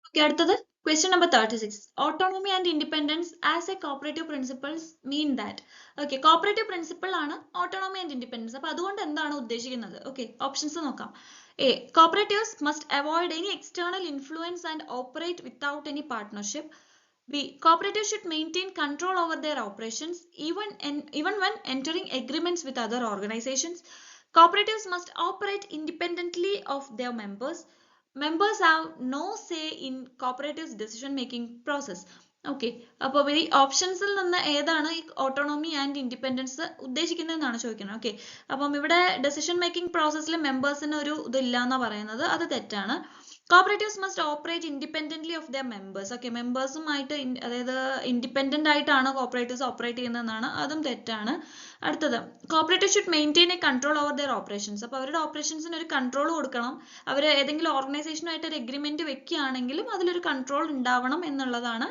Okay, അടുത്തത് question number 36. Autonomy and independence as a cooperative principles mean that. Okay, cooperative principle ആണ് autonomy and independence. അപ്പോൾ അതുകൊണ്ട് എന്താണ് ഉദ്ദേശിക്കുന്നത്? ഓക്കെ, ഓപ്ഷൻസ് നോക്കാം. A. Cooperatives must avoid any external influence and operate without any partnership. B. Cooperatives should maintain control over their operations even when entering agreements with other organizations. Cooperatives must operate independently of their members. Members have no say in cooperative's decision making process. Okay, അപ്പോൾ ഈ ഓപ്ഷൻസിൽ നിന്ന് ഏതാണ് ഈ autonomy and independence ഉദ്ദേശിക്കുന്നതെന്നാണ് ചോദിക്കുന്നത്. Okay, അപ്പം ഇവിടെ decision making പ്രോസസ്സിൽ മെമ്പേഴ്സിന് ഒരു ഇതില്ല എന്നാണ് പറയുന്നത്, അത് തെറ്റാണ്. Cooperatives must operate independently of their members. Okay, മെമ്പേഴ്സുമായിട്ട് അതായത് ഇൻഡിപെൻഡന്റ് ആയിട്ടാണ് കോപ്പറേറ്റീവ്സ് ഓപ്പറേറ്റ് ചെയ്യുന്നതെന്നാണ്, അതും തെറ്റാണ്. അടുത്തത്, cooperative should maintain a control over their operations. അപ്പോൾ അവരുടെ ഓപ്പറേഷൻസിന് ഒരു കൺട്രോൾ കൊടുക്കണം. അവർ ഏതെങ്കിലും ഓർഗനൈസേഷനുമായിട്ട് ഒരു എഗ്രിമെന്റ് വെക്കുകയാണെങ്കിലും അതിലൊരു കൺട്രോൾ ഉണ്ടാവണം എന്നുള്ളതാണ്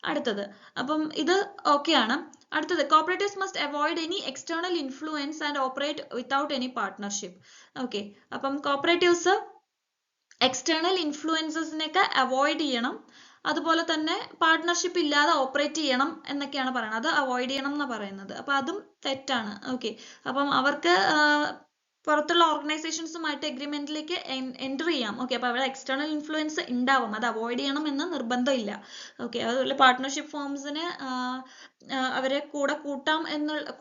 അടുത്തത്. അപ്പം ഇത് ഓക്കെയാണ്. അടുത്തത്, cooperatives must avoid any external influence and operate without any partnership. Okay, അപ്പം കോപ്പറേറ്റീവ്സ് എക്സ്റ്റേണൽ ഇൻഫ്ലുവൻസസിനെയൊക്കെ അവോയ്ഡ് ചെയ്യണം, അതുപോലെ തന്നെ പാർട്ട്ണർഷിപ്പ് ഇല്ലാതെ ഓപ്പറേറ്റ് ചെയ്യണം എന്നൊക്കെയാണ് പറയുന്നത്. അത് അവോയ്ഡ് ചെയ്യണം എന്നാണ് പറയുന്നത്. അപ്പൊ അതും തെറ്റാണ്. ഓക്കെ, അപ്പം അവർക്ക് പുറത്തുള്ള ഓർഗനൈസേഷൻസുമായിട്ട് എഗ്രിമെന്റിലേക്ക് എൻ്റർ ചെയ്യാം. ഓക്കെ, അപ്പോൾ അവിടെ എക്സ്റ്റേണൽ ഇൻഫ്ലുവൻസ് ഉണ്ടാവും, അത് അവോയ്ഡ് ചെയ്യണം എന്ന് നിർബന്ധമില്ല. ഓക്കെ, അതുപോലെ പാർട്ട്ണർഷിപ്പ് ഫോംസിന് അവരെ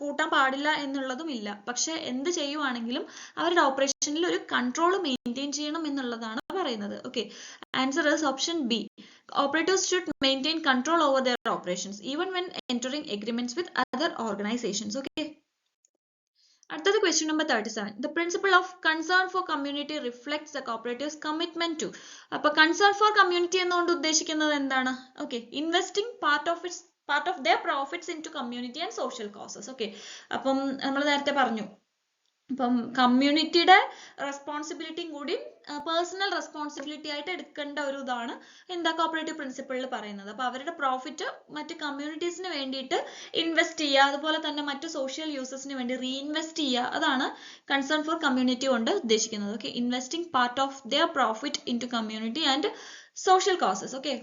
കൂട്ടാൻ പാടില്ല എന്നുള്ളതും ഇല്ല. പക്ഷെ എന്ത് ചെയ്യുവാണെങ്കിലും അവരുടെ ഓപ്പറേഷനിൽ ഒരു കൺട്രോൾ മെയിൻറ്റെയിൻ ചെയ്യണം എന്നുള്ളതാണ് പറയുന്നത്. Okay, answer is option B. Operators should maintain control over their operations even when entering agreements with other organizations. Okay. അടുത്തത് question number 37. The principle of concern for community reflects the cooperative's commitment to. അപ്പോൾ concern for community എന്നുകൊണ്ട് ഉദ്ദേശിക്കുന്നത് എന്താണ്? Okay, investing part of their profits into community and social causes. Okay, അപ്പം നമ്മൾ നേരത്തെ പറഞ്ഞു, അപ്പം കമ്മ്യൂണിറ്റിയുടെ റെസ്പോൺസിബിലിറ്റിയും കൂടി പേഴ്സണൽ റെസ്പോൺസിബിലിറ്റി ആയിട്ട് എടുക്കേണ്ട ഒരു ഇതാണ് എന്താ കോപ്പറേറ്റീവ് പ്രിൻസിപ്പിളിൽ പറയുന്നത്. അപ്പൊ അവരുടെ പ്രോഫിറ്റ് മറ്റ് കമ്മ്യൂണിറ്റീസിന് വേണ്ടിയിട്ട് ഇൻവെസ്റ്റ് ചെയ്യുക, അതുപോലെ തന്നെ മറ്റ് സോഷ്യൽ യൂസസിന് വേണ്ടി റീഇൻവെസ്റ്റ് ചെയ്യുക, അതാണ് കൺസേൺ ഫോർ കമ്മ്യൂണിറ്റി കൊണ്ട് ഉദ്ദേശിക്കുന്നത്. Okay, investing part of their profit into community and social causes. Okay,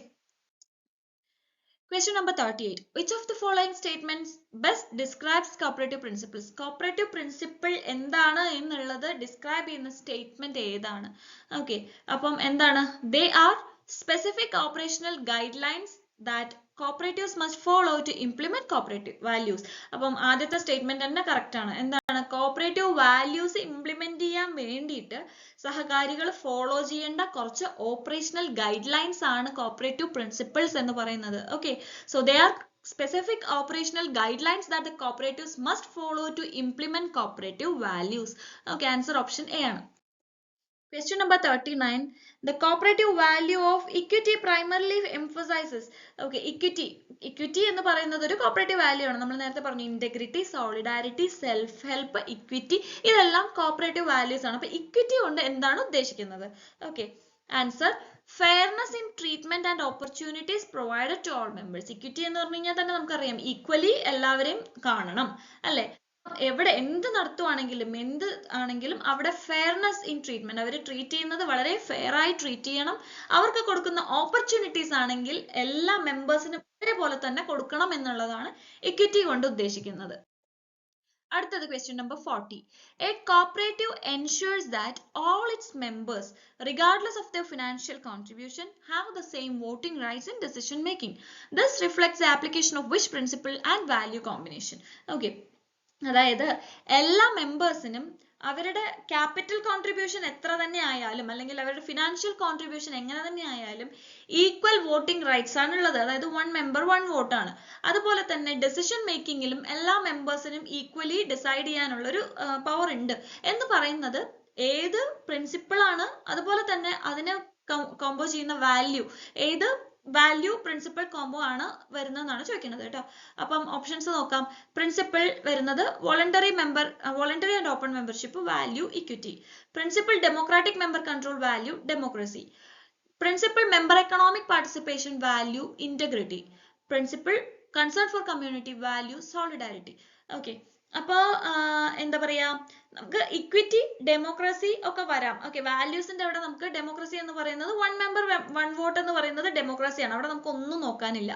question number 38. Which of the following statements best describes cooperative principles? Cooperative principle എന്താണ് എന്നുള്ളത് describe ചെയ്യുന്ന statement ഏതാണ്? Okay, അപ്പം എന്താണ്? They are specific operational guidelines that cooperatives must follow to implement cooperative values. അപ്പം ആദ്യത്തെ statement തന്നെ correct ആണ്. എന്താണ്? കോപ്പറേറ്റീവ് വാല്യൂസ് ഇംപ്ലിമെന്റ് ചെയ്യാൻ വേണ്ടിയിട്ട് സഹകാരികൾ ഫോളോ ചെയ്യേണ്ട കുറച്ച് ഓപ്പറേഷണൽ ഗൈഡ് ലൈൻസ് ആണ് കോപ്പറേറ്റീവ് പ്രിൻസിപ്പിൾസ് എന്ന് പറയുന്നത്. Okay, so they are specific operational guidelines that the cooperatives must follow to implement cooperative values. Okay, answer option A ആണ്. Question number 39. The cooperative value of equity primarily emphasizes. Okay, equity എന്ന് പറയുന്നത് ഒരു cooperative value ആണ്. നമ്മൾ നേരത്തെ പറഞ്ഞു integrity, solidarity, self help, equity, ഇതെല്ലാം cooperative values ആണ്. അപ്പൊ ഇക്വിറ്റി കൊണ്ട് എന്താണ് ഉദ്ദേശിക്കുന്നത്? Okay, answer fairness in treatment and opportunities provided to all members. Equity എന്ന് പറഞ്ഞു കഴിഞ്ഞാൽ തന്നെ നമുക്കറിയാം ഈക്വലി എല്ലാവരെയും കാണണം, അല്ലെ? എവിടെ എന്ത് നടത്തുവാണെങ്കിലും എന്ത് ആണെങ്കിലും അവിടെ ഫെയർനെസ് ഇൻ ട്രീറ്റ്മെന്റ്, അവർ ട്രീറ്റ് ചെയ്യുന്നത് വളരെ ഫെയർ ആയി ട്രീറ്റ് ചെയ്യണം. അവർക്ക് കൊടുക്കുന്ന ഓപ്പർച്യൂണിറ്റീസ് ആണെങ്കിൽ എല്ലാ മെമ്പേഴ്സിനും ഒരേപോലെ തന്നെ കൊടുക്കണം എന്നുള്ളതാണ് ഇക്വിറ്റി കൊണ്ട് ഉദ്ദേശിക്കുന്നത്. അടുത്തത് question number 40. A cooperative ensures that all its members, regardless of their financial contribution, have the same voting rights in decision making. This reflects the application of which principle and value combination? Okay. അതായത് എല്ലാ മെമ്പേഴ്സിനും അവരുടെ capital contribution എത്ര തന്നെ ആയാലും അല്ലെങ്കിൽ അവരുടെ financial contribution എങ്ങനെ തന്നെ ആയാലും ഈക്വൽ വോട്ടിംഗ് റൈറ്റ്സ് ആണുള്ളത്. അതായത് 1 member 1 vote ആണ്. അതുപോലെ തന്നെ ഡെസിഷൻ മേക്കിങ്ങിലും എല്ലാ മെമ്പേഴ്സിനും ഈക്വലി ഡിസൈഡ് ചെയ്യാനുള്ളൊരു പവർ ഉണ്ട് എന്ന് പറയുന്നത് ഏത് പ്രിൻസിപ്പിൾ ആണ്, അതുപോലെ തന്നെ അതിനെ കോമ്പോ ചെയ്യുന്ന വാല്യൂ, ഏത് വാല്യൂ പ്രിൻസിപ്പൽ കോംബോ ആണ് വരുന്നതെന്നാണ് ചോദിക്കുന്നത് കേട്ടോ. അപ്പം ഓപ്ഷൻസ് നോക്കാം. പ്രിൻസിപ്പൽ വരുന്നത് voluntary and open membership, value equity. Principal democratic member control, value democracy. Principal member economic participation, value integrity. Principal concern for community, value solidarity. Okay, അപ്പോ എന്താ പറയാ, നമുക്ക് ഇക്വിറ്റി ഡെമോക്രസി ഒക്കെ വരാം. ഓക്കെ, വാല്യൂസിന്റെ അവിടെ നമുക്ക് ഡെമോക്രസി എന്ന് പറയുന്നത് 1 member 1 vote എന്ന് പറയുന്നത് ഡെമോക്രസിയാണ്, അവിടെ നമുക്ക് ഒന്നും നോക്കാനില്ല.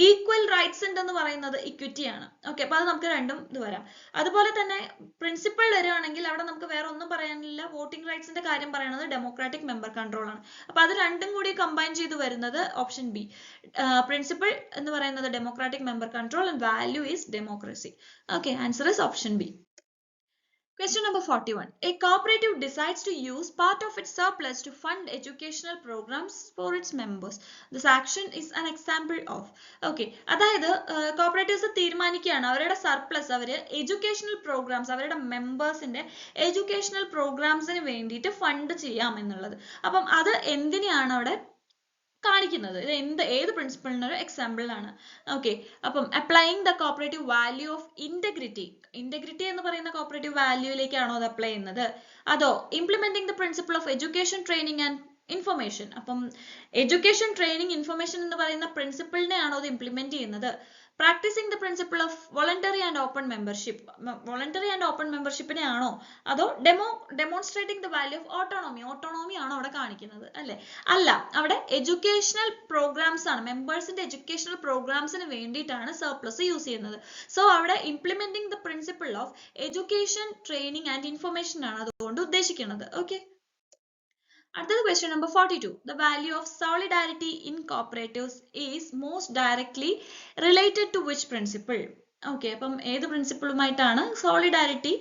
ഈക്വൽ റൈറ്റ്സ് ഉണ്ടെന്ന് പറയുന്നത് ഇക്വിറ്റി ആണ്. ഓക്കെ, അപ്പൊ അത് നമുക്ക് രണ്ടും ഇത് വരാം. അതുപോലെ തന്നെ പ്രിൻസിപ്പൽ വരികയാണെങ്കിൽ അവിടെ നമുക്ക് വേറെ ഒന്നും പറയാനില്ല. വോട്ടിംഗ് റൈറ്റ്സിന്റെ കാര്യം പറയുന്നത് ഡെമോക്രാറ്റിക് മെമ്പർ കൺട്രോൾ ആണ്. അപ്പൊ അത് രണ്ടും കൂടി കമ്പൈൻ ചെയ്ത് വരുന്നത് ഓപ്ഷൻ ബി. പ്രിൻസിപ്പൽ എന്ന് പറയുന്നത് democratic member control and value is democracy. Okay, answer is option B. Question number 41. A cooperative decides to use part of its surplus to fund educational programs for its members. This action is an example of. Okay, അതായത് cooperatives തീരുമാനിക്കുകയാണ് അവരുടെ surplus അവർ educational programmes, അവരുടെ മെമ്പേഴ്സിന്റെ educational പ്രോഗ്രാംസിന് വേണ്ടിയിട്ട് fund ചെയ്യാം എന്നുള്ളത്. അപ്പം അത് എന്തിനെയാണ് അവിടെ കാണിക്കുന്നത്? ഇത് ഏത് പ്രിൻസിപ്പിളിനൊരു എക്സാമ്പിൾ ആണ്. ഓക്കെ, അപ്പം applying the cooperative value of integrity എന്ന് പറയുന്ന കോപ്പറേറ്റീവ് വാല്യൂയിലേക്കാണോ അത് അപ്ലൈ ചെയ്യുന്നത്? അതോ implementing the principle of education training and information, അപ്പം എഡ്യൂക്കേഷൻ ട്രെയിനിങ് ഇൻഫർമേഷൻ എന്ന് പറയുന്ന പ്രിൻസിപ്പിളിനെ ആണോ അത് ഇംപ്ലിമെന്റ് ചെയ്യുന്നത്? Practising the principle of voluntary and open മെമ്പർഷിപ്പിനെ ആണോ, അതോ demonstrating the value of autonomy ആണോ അവിടെ കാണിക്കുന്നത്? അല്ലെ, അല്ല, അവിടെ എഡ്യൂക്കേഷണൽ പ്രോഗ്രാംസ് ആണ്, മെമ്പേഴ്സിന്റെ എഡ്യൂക്കേഷണൽ പ്രോഗ്രാംസിന് വേണ്ടിയിട്ടാണ് സർപ്ലസ് യൂസ് ചെയ്യുന്നത്. സോ അവിടെ implementing the principle of education training and information ആണ് അതുകൊണ്ട് ഉദ്ദേശിക്കുന്നത്. ഓക്കെ, അടുത്തത് question number 42. The value of solidarity in cooperatives is most directly related to which principle? Okay, അപ്പം ഏത് പ്രിൻസിപ്പിളുമായിട്ടാണ് സോളിഡാരിറ്റി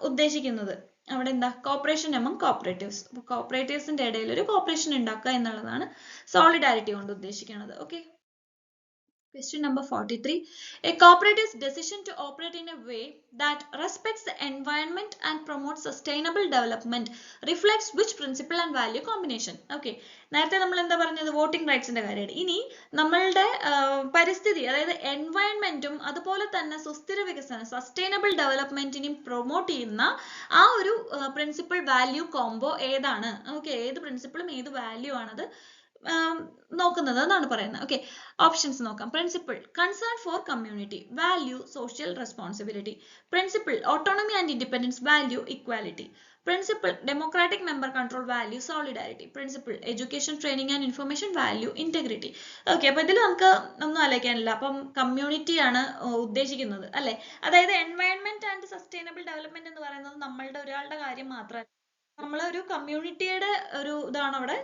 ഉദ്ദേശിക്കുന്നത്? അവിടെ എന്താ, കോപ്പറേഷൻ എമംഗ് കോപ്പറേറ്റീവ്സ്. അപ്പോൾ കോപ്പറേറ്റീവ്സിന്റെ ഇടയിൽ ഒരു കോപ്പറേഷൻ ഉണ്ടാക്കുക എന്നുള്ളതാണ് സോളിഡാരിറ്റി കൊണ്ട് ഉദ്ദേശിക്കുന്നത്. Okay, question number 43. A cooperative's decision to operate in a way that respects the environment and promotes sustainable development reflects which principle and value combination? Okay, നേരത്തെ നമ്മൾ എന്താ പറഞ്ഞത്, വോട്ടിംഗ് റൈറ്റ്സിന്റെ കാര്യമാണ്. ഇനി നമ്മളുടെ പരിസ്ഥിതി, അതായത് എൻവയൺമെന്റും അതുപോലെ തന്നെ സുസ്ഥിര വികസനം സസ്റ്റൈനബിൾ ഡെവലപ്മെന്റിനെയും പ്രൊമോട്ട് ചെയ്യുന്ന ആ ഒരു പ്രിൻസിപ്പിൾ വാല്യൂ കോംബോ ഏതാണ്? ഓക്കെ, ഏത് പ്രിൻസിപ്പിളും ഏത് വാല്യൂ ആണത് നോക്കുന്നത് എന്നാണ് പറയുന്നത്. ഓക്കെ, ഓപ്ഷൻസ് നോക്കാം. Principle concern for community, value social responsibility. Principle autonomy and independence, value equality. Principle democratic member control, value solidarity. Principle education training and information, value integrity. Okay, അപ്പൊ ഇതിൽ നമുക്ക് ഒന്നും ആലോചിക്കാനില്ല. അപ്പം കമ്മ്യൂണിറ്റി ആണ് ഉദ്ദേശിക്കുന്നത് അല്ലെ. അതായത് എൻവയൺമെന്റ് ആൻഡ് സസ്റ്റൈനബിൾ ഡെവലപ്മെന്റ് എന്ന് പറയുന്നത് നമ്മളുടെ ഒരാളുടെ കാര്യം മാത്രമല്ല, നമ്മളൊരു കമ്മ്യൂണിറ്റിയുടെ ഒരു ഇതാണ് അവിടെ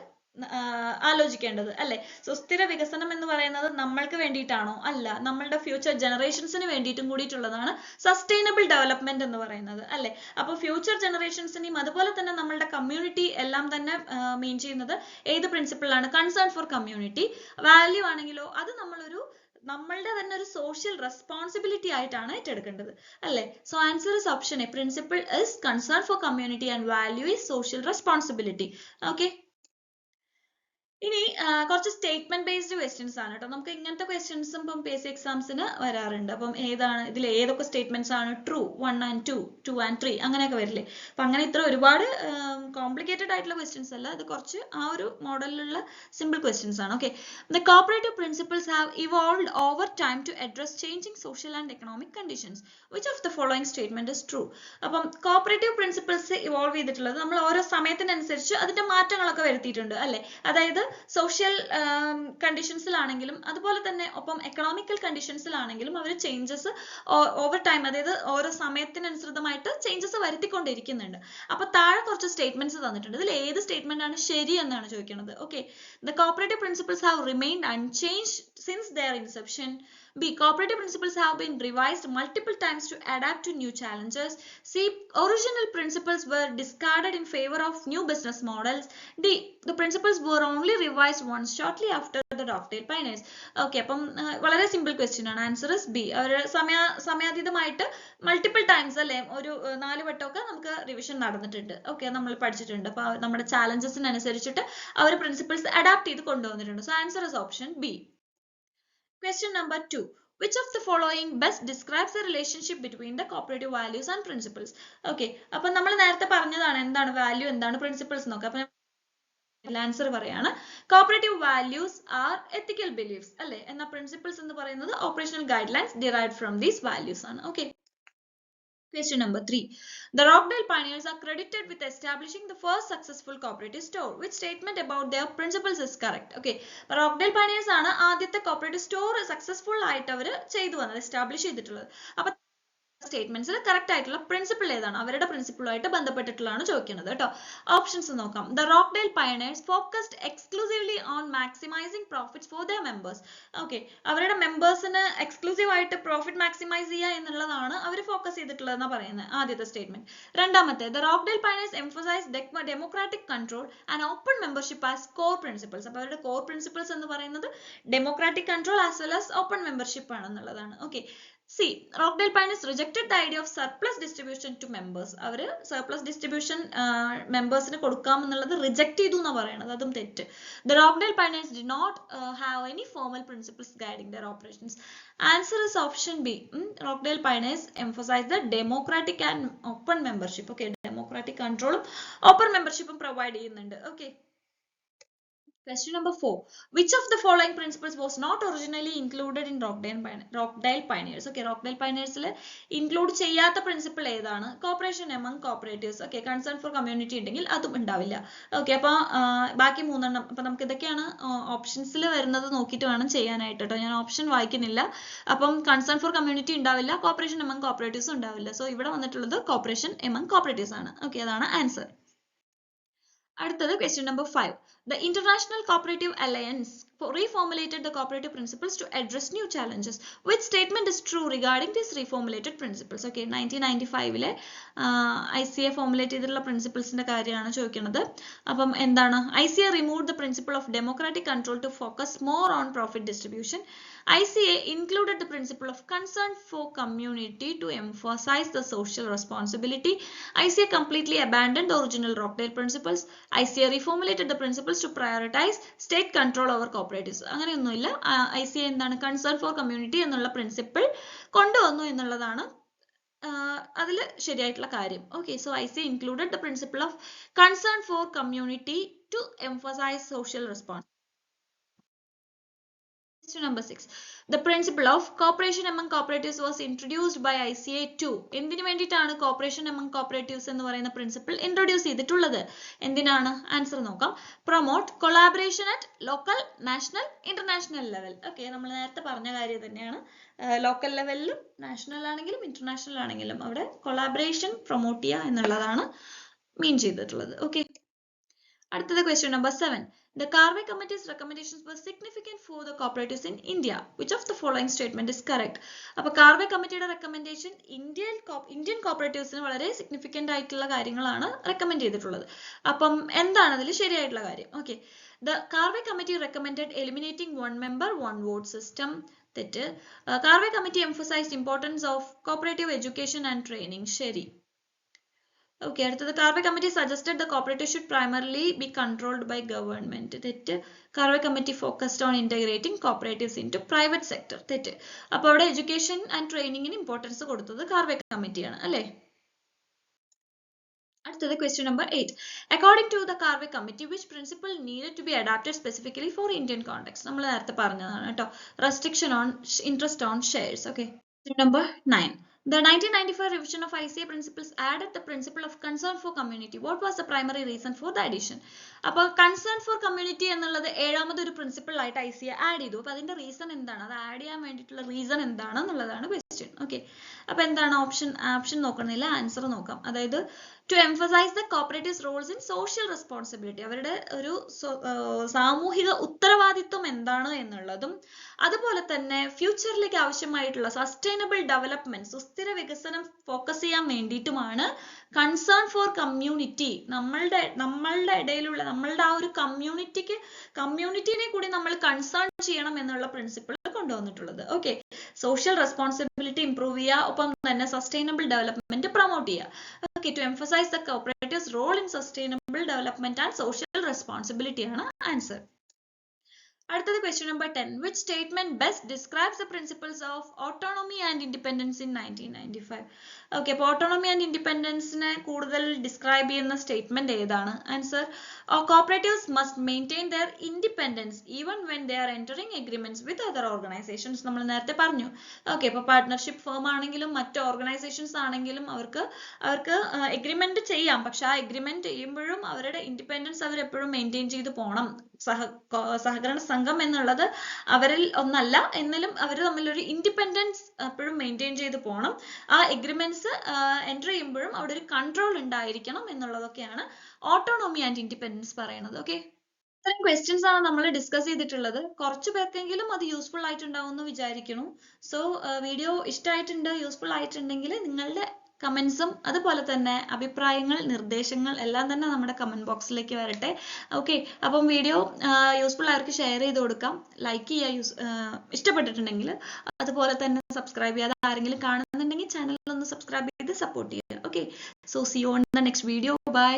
ആലോചിക്കേണ്ടത് അല്ലെ. സുസ്ഥിര വികസനം എന്ന് പറയുന്നത് നമ്മൾക്ക് വേണ്ടിയിട്ടാണോ? അല്ല, നമ്മളുടെ ഫ്യൂച്ചർ ജനറേഷൻസിന് വേണ്ടിയിട്ടും കൂടിയിട്ടുള്ളതാണ് സസ്റ്റൈനബിൾ ഡെവലപ്മെന്റ് എന്ന് പറയുന്നത് അല്ലെ. അപ്പോൾ ഫ്യൂച്ചർ ജനറേഷൻസിനെയും അതുപോലെ തന്നെ നമ്മളുടെ കമ്മ്യൂണിറ്റി എല്ലാം തന്നെ മീൻ ചെയ്യുന്നത് ഏത് പ്രിൻസിപ്പിളാണ്? Concern for community. വാല്യൂ ആണെങ്കിലോ അത് നമ്മളുടെ തന്നെ ഒരു സോഷ്യൽ റെസ്പോൺസിബിലിറ്റി ആയിട്ടാണ് ഏറ്റെടുക്കേണ്ടത് അല്ലെ. So answer is option A. Principle is concern for community and value is social responsibility. Okay, ഇനി കുറച്ച് സ്റ്റേറ്റ്മെന്റ് ബേസ്ഡ് ക്വസ്റ്റ്യൻസ് ആണ് കേട്ടോ. നമുക്ക് ഇങ്ങനത്തെ ക്വസ്റ്റ്യൻസും ഇപ്പം PSC എക്സാംസിന് വരാറുണ്ട്. അപ്പം ഇതിൽ ഏതൊക്കെ സ്റ്റേറ്റ്മെന്റ്സ് ആണ് ട്രൂ, 1 and 2, 2 and 3 അങ്ങനെയൊക്കെ വരില്ലേ. അപ്പൊ അങ്ങനെ ഇത്ര ഒരുപാട് കോംപ്ലിക്കേറ്റഡ് ആയിട്ടുള്ള ക്വസ്റ്റ്യൻസ് അല്ല, ഇത് കുറച്ച് ആ ഒരു മോഡലിലുള്ള സിമ്പിൾ ക്വസ്റ്റ്യൻസ് ആണ്. Okay, the cooperative principles have evolved over time to address changing social and economic conditions. Which of the following statement is true? അപ്പം കോപ്പറേറ്റീവ് പ്രിൻസിപ്പിൾസ് ഇവോൾവ് ചെയ്തിട്ടുള്ളത് നമ്മൾ ഓരോ സമയത്തിനനുസരിച്ച് അതിന്റെ മാറ്റങ്ങളൊക്കെ വരുത്തിയിട്ടുണ്ട് അല്ലെ. അതായത് സോഷ്യൽ കണ്ടീഷൻസിലാണെങ്കിലും അതുപോലെ തന്നെ ഒപ്പം എക്കണോമിക്കൽ കണ്ടീഷൻസിലാണെങ്കിലും അവർ ചേഞ്ചസ് ഓവർ ടൈം, അതായത് ഓരോ സമയത്തിനനുസൃതമായിട്ട് ചേഞ്ചസ് വരുത്തിക്കൊണ്ടിരിക്കുന്നുണ്ട്. അപ്പൊ താഴെ കുറച്ച് സ്റ്റേറ്റ്മെന്റ്സ് തന്നിട്ടുണ്ട്. ഇതിൽ ഏത് സ്റ്റേറ്റ്മെന്റ് ആണ് ശരി എന്നാണ് ചോദിക്കുന്നത്. Okay, the cooperative principles have remained unchanged since their inception. B. Cooperative principles have been revised multiple times to adapt to new challenges. C. Original principles were discarded in favor of new business models. D. The principles were only revised once shortly after the Rockdale Pioneers. Okay, അപ്പം വളരെ simple question ആണ്. Answer is B. അവർ സമയാതീതമായിട്ട് multiple times അല്ലെ, ഒരു 4 വട്ടമൊക്കെ നമുക്ക് revision നടന്നിട്ടുണ്ട്. Okay, നമ്മൾ പഠിച്ചിട്ടുണ്ട്. അപ്പൊ നമ്മുടെ ചാലഞ്ചസിനനുസരിച്ചിട്ട് അവർ പ്രിൻസിപ്പിൾസ് അഡാപ്റ്റ് ചെയ്ത് കൊണ്ടുവന്നിട്ടുണ്ട്. So answer is option B. Question number 2. Which of the following best describes the relationship between the cooperative values and principles? Okay, അപ്പൊ നമ്മൾ നേരത്തെ പറഞ്ഞതാണ് എന്താണ് വാല്യൂ, എന്താണ് പ്രിൻസിപ്പിൾസ് നോക്കാം. അപ്പൊ ആൻസർ പറയാണ് cooperative values are ethical beliefs അല്ലെ, എന്നാൽ പ്രിൻസിപ്പിൾസ് എന്ന് പറയുന്നത് operational guidelines derived from these values ആണ്. Okay, question number 3. The Rockdale Pioneers are credited with establishing the first successful cooperative store. Which statement about their principles is correct? Okay, Rockdale Pioneers ആണ് ആദ്യത്തെ cooperative store successful ആയിട്ട് അവർ ചെയ്തു വന്നത്, establish ചെയ്തിട്ടുള്ളത്. അപ്പൊ സ്റ്റേറ്റ്മെന്റ്സിൽ correct ആയിട്ടുള്ള principle ഏതാണ്, അവരുടെ പ്രിൻസിപ്പിളുമായിട്ട് ബന്ധപ്പെട്ടിട്ടുള്ളതാണ് ചോദിക്കുന്നത് കേട്ടോ. ഓപ്ഷൻസ് നോക്കാം. The Rochdale Pioneers focused exclusively on maximising profits for their members. Okay, അവരുടെ മെമ്പേഴ്സിന് എക്സ്ക്ലൂസീവ് ആയിട്ട് പ്രോഫിറ്റ് മാക്സിമൈസ് ചെയ്യുക എന്നുള്ളതാണ് അവർ ഫോക്കസ് ചെയ്തിട്ടുള്ളതെന്ന് പറയുന്നത് ആദ്യത്തെ സ്റ്റേറ്റ്മെന്റ്. രണ്ടാമത്തെ, the Rochdale Pioneers emphasise democratic control and open membership as core principles. അപ്പൊ അവരുടെ കോർ പ്രിൻസിപ്പിൾസ് എന്ന് പറയുന്നത് democratic control as well as open membership ആണെന്നുള്ളതാണ്. Okay, C. Rockdale Pioneers rejected the idea of surplus distribution to members. അവര് surplus distribution മെമ്പേഴ്സിന് കൊടുക്കാമെന്നുള്ളത് reject ചെയ്തു എന്നാണ് പറയുന്നത്, അതും തെറ്റ്. The Rockdale Pioneers did not have any formal principles guiding their operations. Answer is option B. Rockdale Pioneers emphasize the democratic and open membership. Okay, democratic control open membership provide ചെയ്യുന്നുണ്ട്. Okay. Question number 4. Which of the following principles was not originally included in Rockdale Pioneers? Okay, Rockdale Pioneers include ചെയ്യാത്ത principle ഏതാണ്? Corporation among cooperatives. Okay, concern for community ഉണ്ടെങ്കിൽ അതും ഉണ്ടാവില്ല. Okay, അപ്പൊ ബാക്കി 3 എണ്ണം. അപ്പൊ നമുക്ക് ഇതൊക്കെയാണ് ഓപ്ഷൻസിൽ വരുന്നത്, നോക്കിയിട്ട് വേണം ചെയ്യാനായിട്ട് കേട്ടോ. ഞാൻ ഓപ്ഷൻ വായിക്കുന്നില്ല. അപ്പം കൺസേൺ ഫോർ കമ്മ്യൂണിറ്റി ഉണ്ടാവില്ല, കോപ്പറേഷൻ എമംഗ് കോപ്പറേറ്റീവ്സ് ഉണ്ടാവില്ല. സോ ഇവിടെ വന്നിട്ടുള്ളത് കോപ്പറേഷൻ എമംഗ് കോപ്പറേറ്റീവ്സ് ആണ്. ഓക്കെ, അതാണ് ആൻസർ. അടുത്തത് question number 5. The International Cooperative Alliance reformulated the cooperative principles to address new challenges. Which statement is true regarding these reformulated principles? Okay, 1995 ICA formulate ചെയ്തിട്ടുള്ള പ്രിൻസിപ്പിൾസിന്റെ കാര്യമാണ് ചോദിക്കുന്നത്. അപ്പം എന്താണ്? ICA removed the principle of democratic control to focus more on profit distribution. ICA included the principle of concern for community to emphasize the social responsibility. ICA completely abandoned the original Rockdale principles. ICA reformulated the principles to prioritize state control over cooperatives. അങ്ങനെയൊന്നുമില്ല. ICA എന്താണ്? concern for community എന്നുള്ള principle കൊണ്ടുവന്നു എന്നുള്ളതാണ് അതിൽ ശരിയായിട്ടുള്ള കാര്യം. Okay, so ICA included the principle of concern for community to emphasize social responsibility. Question number 6. The principle of cooperation among cooperatives was introduced by ICA 2. എന്തിനു വേണ്ടിയിട്ടാണ് cooperation among cooperatives എന്ന് പറയുന്ന പ്രിൻസിപ്പിൾ ഇൻട്രൊഡ്യൂസ് ചെയ്തിട്ടുള്ളത്? എന്തിനാണ്? Answer നോക്കാം. Promote collaboration at local, national, international level. Okay, നമ്മൾ നേരത്തെ പറഞ്ഞ കാര്യം തന്നെയാണ്. ലോക്കൽ ലെവലിലും നാഷണൽ ആണെങ്കിലും ഇന്റർനാഷണൽ ആണെങ്കിലും അവിടെ കൊളാബറേഷൻ പ്രൊമോട്ട് ചെയ്യുക എന്നുള്ളതാണ് മീൻ ചെയ്തിട്ടുള്ളത്. ഓക്കെ, അടുത്തത് question number 7. The Carvey Committee's recommendations were significant for the cooperatives in India. Which of the following statement is correct? അപ്പോൾ Carvey Committeeയുടെ recommendation ഇന്ത്യൻ കോപ്പറേറ്റീവ്സിന് വളരെ സിഗ്നിഫിക്കന്റ് ആയിട്ടുള്ള കാര്യങ്ങളാണ് റെക്കമെൻഡ് ചെയ്തിട്ടുള്ളത്. അപ്പം എന്താണ് അതിൽ ശരിയായിട്ടുള്ള കാര്യം? Okay, The Carvey Committee recommended eliminating one member, one vote system. തെറ്റ്. Carvey Committee emphasized importance of cooperative education and training. ശരി. Okay, അടുത്തത് Carvey committee suggested the cooperative should primarily be controlled by government. തെറ്റ്. Carvey committee focused on integrating cooperatives into private sector. തെറ്റ്. അപ്പോൾ അവിടെ education and training ന് importance കൊടുത്തത് Carvey committee ആണ് അല്ലേ? അടുത്തത് question number 8. According to the Carvey committee, which principle needed to be adapted specifically for Indian context? നമ്മൾ നേരത്തെ പറഞ്ഞതാണ് കേട്ടോ. Restriction on interest on shares. Okay. Question number 9. The 1995 revision of ICA principles added the principle of concern for community. What was the primary reason for the addition? അപ്പോൾ concern for community എന്നുള്ളത് ഏഴാമതൊരു principle ആയിട്ട് ICA add ചെയ്തു. അപ്പോൾ അതിന്റെ reason എന്താണ്? അത് add ചെയ്യാൻ വേണ്ടിയിട്ടുള്ള റീസൺ എന്താണെന്നുള്ളതാണ് ക്വസ്റ്റ്യൻ. ഓക്കെ, അപ്പോൾ എന്താണ് ഓപ്ഷൻ നോക്കണമെന്നില്ല, ആൻസർ നോക്കാം. അതായത് to emphasize the cooperatives roles in social responsibility, അവരുടെ ഒരു സാമൂഹിക ഉത്തരവാദിത്വം എന്താണ് എന്നുള്ളതും അതുപോലെ തന്നെ ഫ്യൂച്ചറിലേക്ക് ആവശ്യമായിട്ടുള്ള സസ്റ്റൈനബിൾ ഡെവലപ്മെന്റ്, സുസ്ഥിര വികസനം ഫോക്കസ് ചെയ്യാൻ വേണ്ടിയിട്ടുമാണ് കൺസേൺ ഫോർ കമ്മ്യൂണിറ്റി, നമ്മളുടെ ഇടയിലുള്ള നമ്മളുടെ ആ ഒരു കമ്മ്യൂണിറ്റിനെ കൂടി നമ്മൾ കൺസേൺ ചെയ്യണം എന്നുള്ള പ്രിൻസിപ്പിൾ കൊണ്ടുവന്നിട്ടുള്ളത്. ഓക്കെ, സോഷ്യൽ റെസ്പോൺസിബിലിറ്റി ഇംപ്രൂവ് ചെയ്യുക, ഒപ്പം തന്നെ സസ്റ്റൈനബിൾ ഡെവലപ്മെന്റ് പ്രൊമോട്ട് ചെയ്യുക. Okay, to emphasize the cooperative's role in sustainable development and social responsibility ആണ് ആൻസർ. അടുത്തത് question number 10. Which statement best describes the principles of autonomy and independence in 1995? Okay, അപ്പോൾ autonomy and independence നെ കൂടുതൽ describe ചെയ്യുന്ന statement ഏതാണ്? Answer, cooperatives must maintain their independence even when they are entering agreements with other organizations. നമ്മൾ നേരത്തെ പറഞ്ഞു. Okay, ഇപ്പോൾ partnership firm ആണെങ്കിലും മറ്റ് ഓർഗനൈസേഷൻസ് ആണെങ്കിലും അവർക്ക് എഗ്രിമെന്റ് ചെയ്യാം, പക്ഷെ ആ എഗ്രിമെന്റ് ചെയ്യുമ്പോഴും അവരുടെ ഇൻഡിപെൻഡൻസ് അവർ എപ്പോഴും മെയിൻറ്റെയിൻ ചെയ്ത് പോകണം. സഹകരണ സംഘം എന്നുള്ളത് അവരിൽ ഒന്നല്ല, എന്നാലും അവർ തമ്മിലൊരു ഇൻഡിപെൻഡൻസ് എപ്പോഴും മെയിൻറ്റെയിൻ ചെയ്ത് പോകണം. ആ എഗ്രിമെന്റ്സ് എൻ്റർ ചെയ്യുമ്പോഴും അവിടെ ഒരു കൺട്രോൾ ഉണ്ടായിരിക്കണം എന്നുള്ളതൊക്കെയാണ് ഓട്ടോണോമി ആൻഡ് ഇൻഡിപെൻഡൻസ് പറയുന്നത്. ഓക്കെ, ഇത്രയും ക്വസ്റ്റ്യൻസ് ആണ് നമ്മൾ ഡിസ്കസ് ചെയ്തിട്ടുള്ളത്. കുറച്ചു പേർക്കെങ്കിലും അത് യൂസ്ഫുൾ ആയിട്ടുണ്ടാവും എന്ന് വിചാരിക്കുന്നു. സോ വീഡിയോ ഇഷ്ടമായിട്ടുണ്ട്, യൂസ്ഫുൾ ആയിട്ടുണ്ടെങ്കിൽ നിങ്ങളുടെ കമന്റ്സും അതുപോലെ തന്നെ അഭിപ്രായങ്ങൾ, നിർദ്ദേശങ്ങൾ എല്ലാം തന്നെ നമ്മുടെ കമന്റ് ബോക്സിലേക്ക് വരട്ടെ. ഓക്കെ, അപ്പം വീഡിയോ യൂസ്ഫുൾ ആയവർക്ക് ഷെയർ ചെയ്ത് കൊടുക്കാം, ലൈക്ക് ചെയ്യുക ഇഷ്ടപ്പെട്ടിട്ടുണ്ടെങ്കിൽ, അതുപോലെ തന്നെ സബ്സ്ക്രൈബ് ചെയ്യാതെ ആരെങ്കിലും കാണുന്നുണ്ടെങ്കിൽ ചാനൽ ഒന്ന് സബ്സ്ക്രൈബ് ചെയ്ത് സപ്പോർട്ട് ചെയ്യുക. Okay, so see you on the next video. By.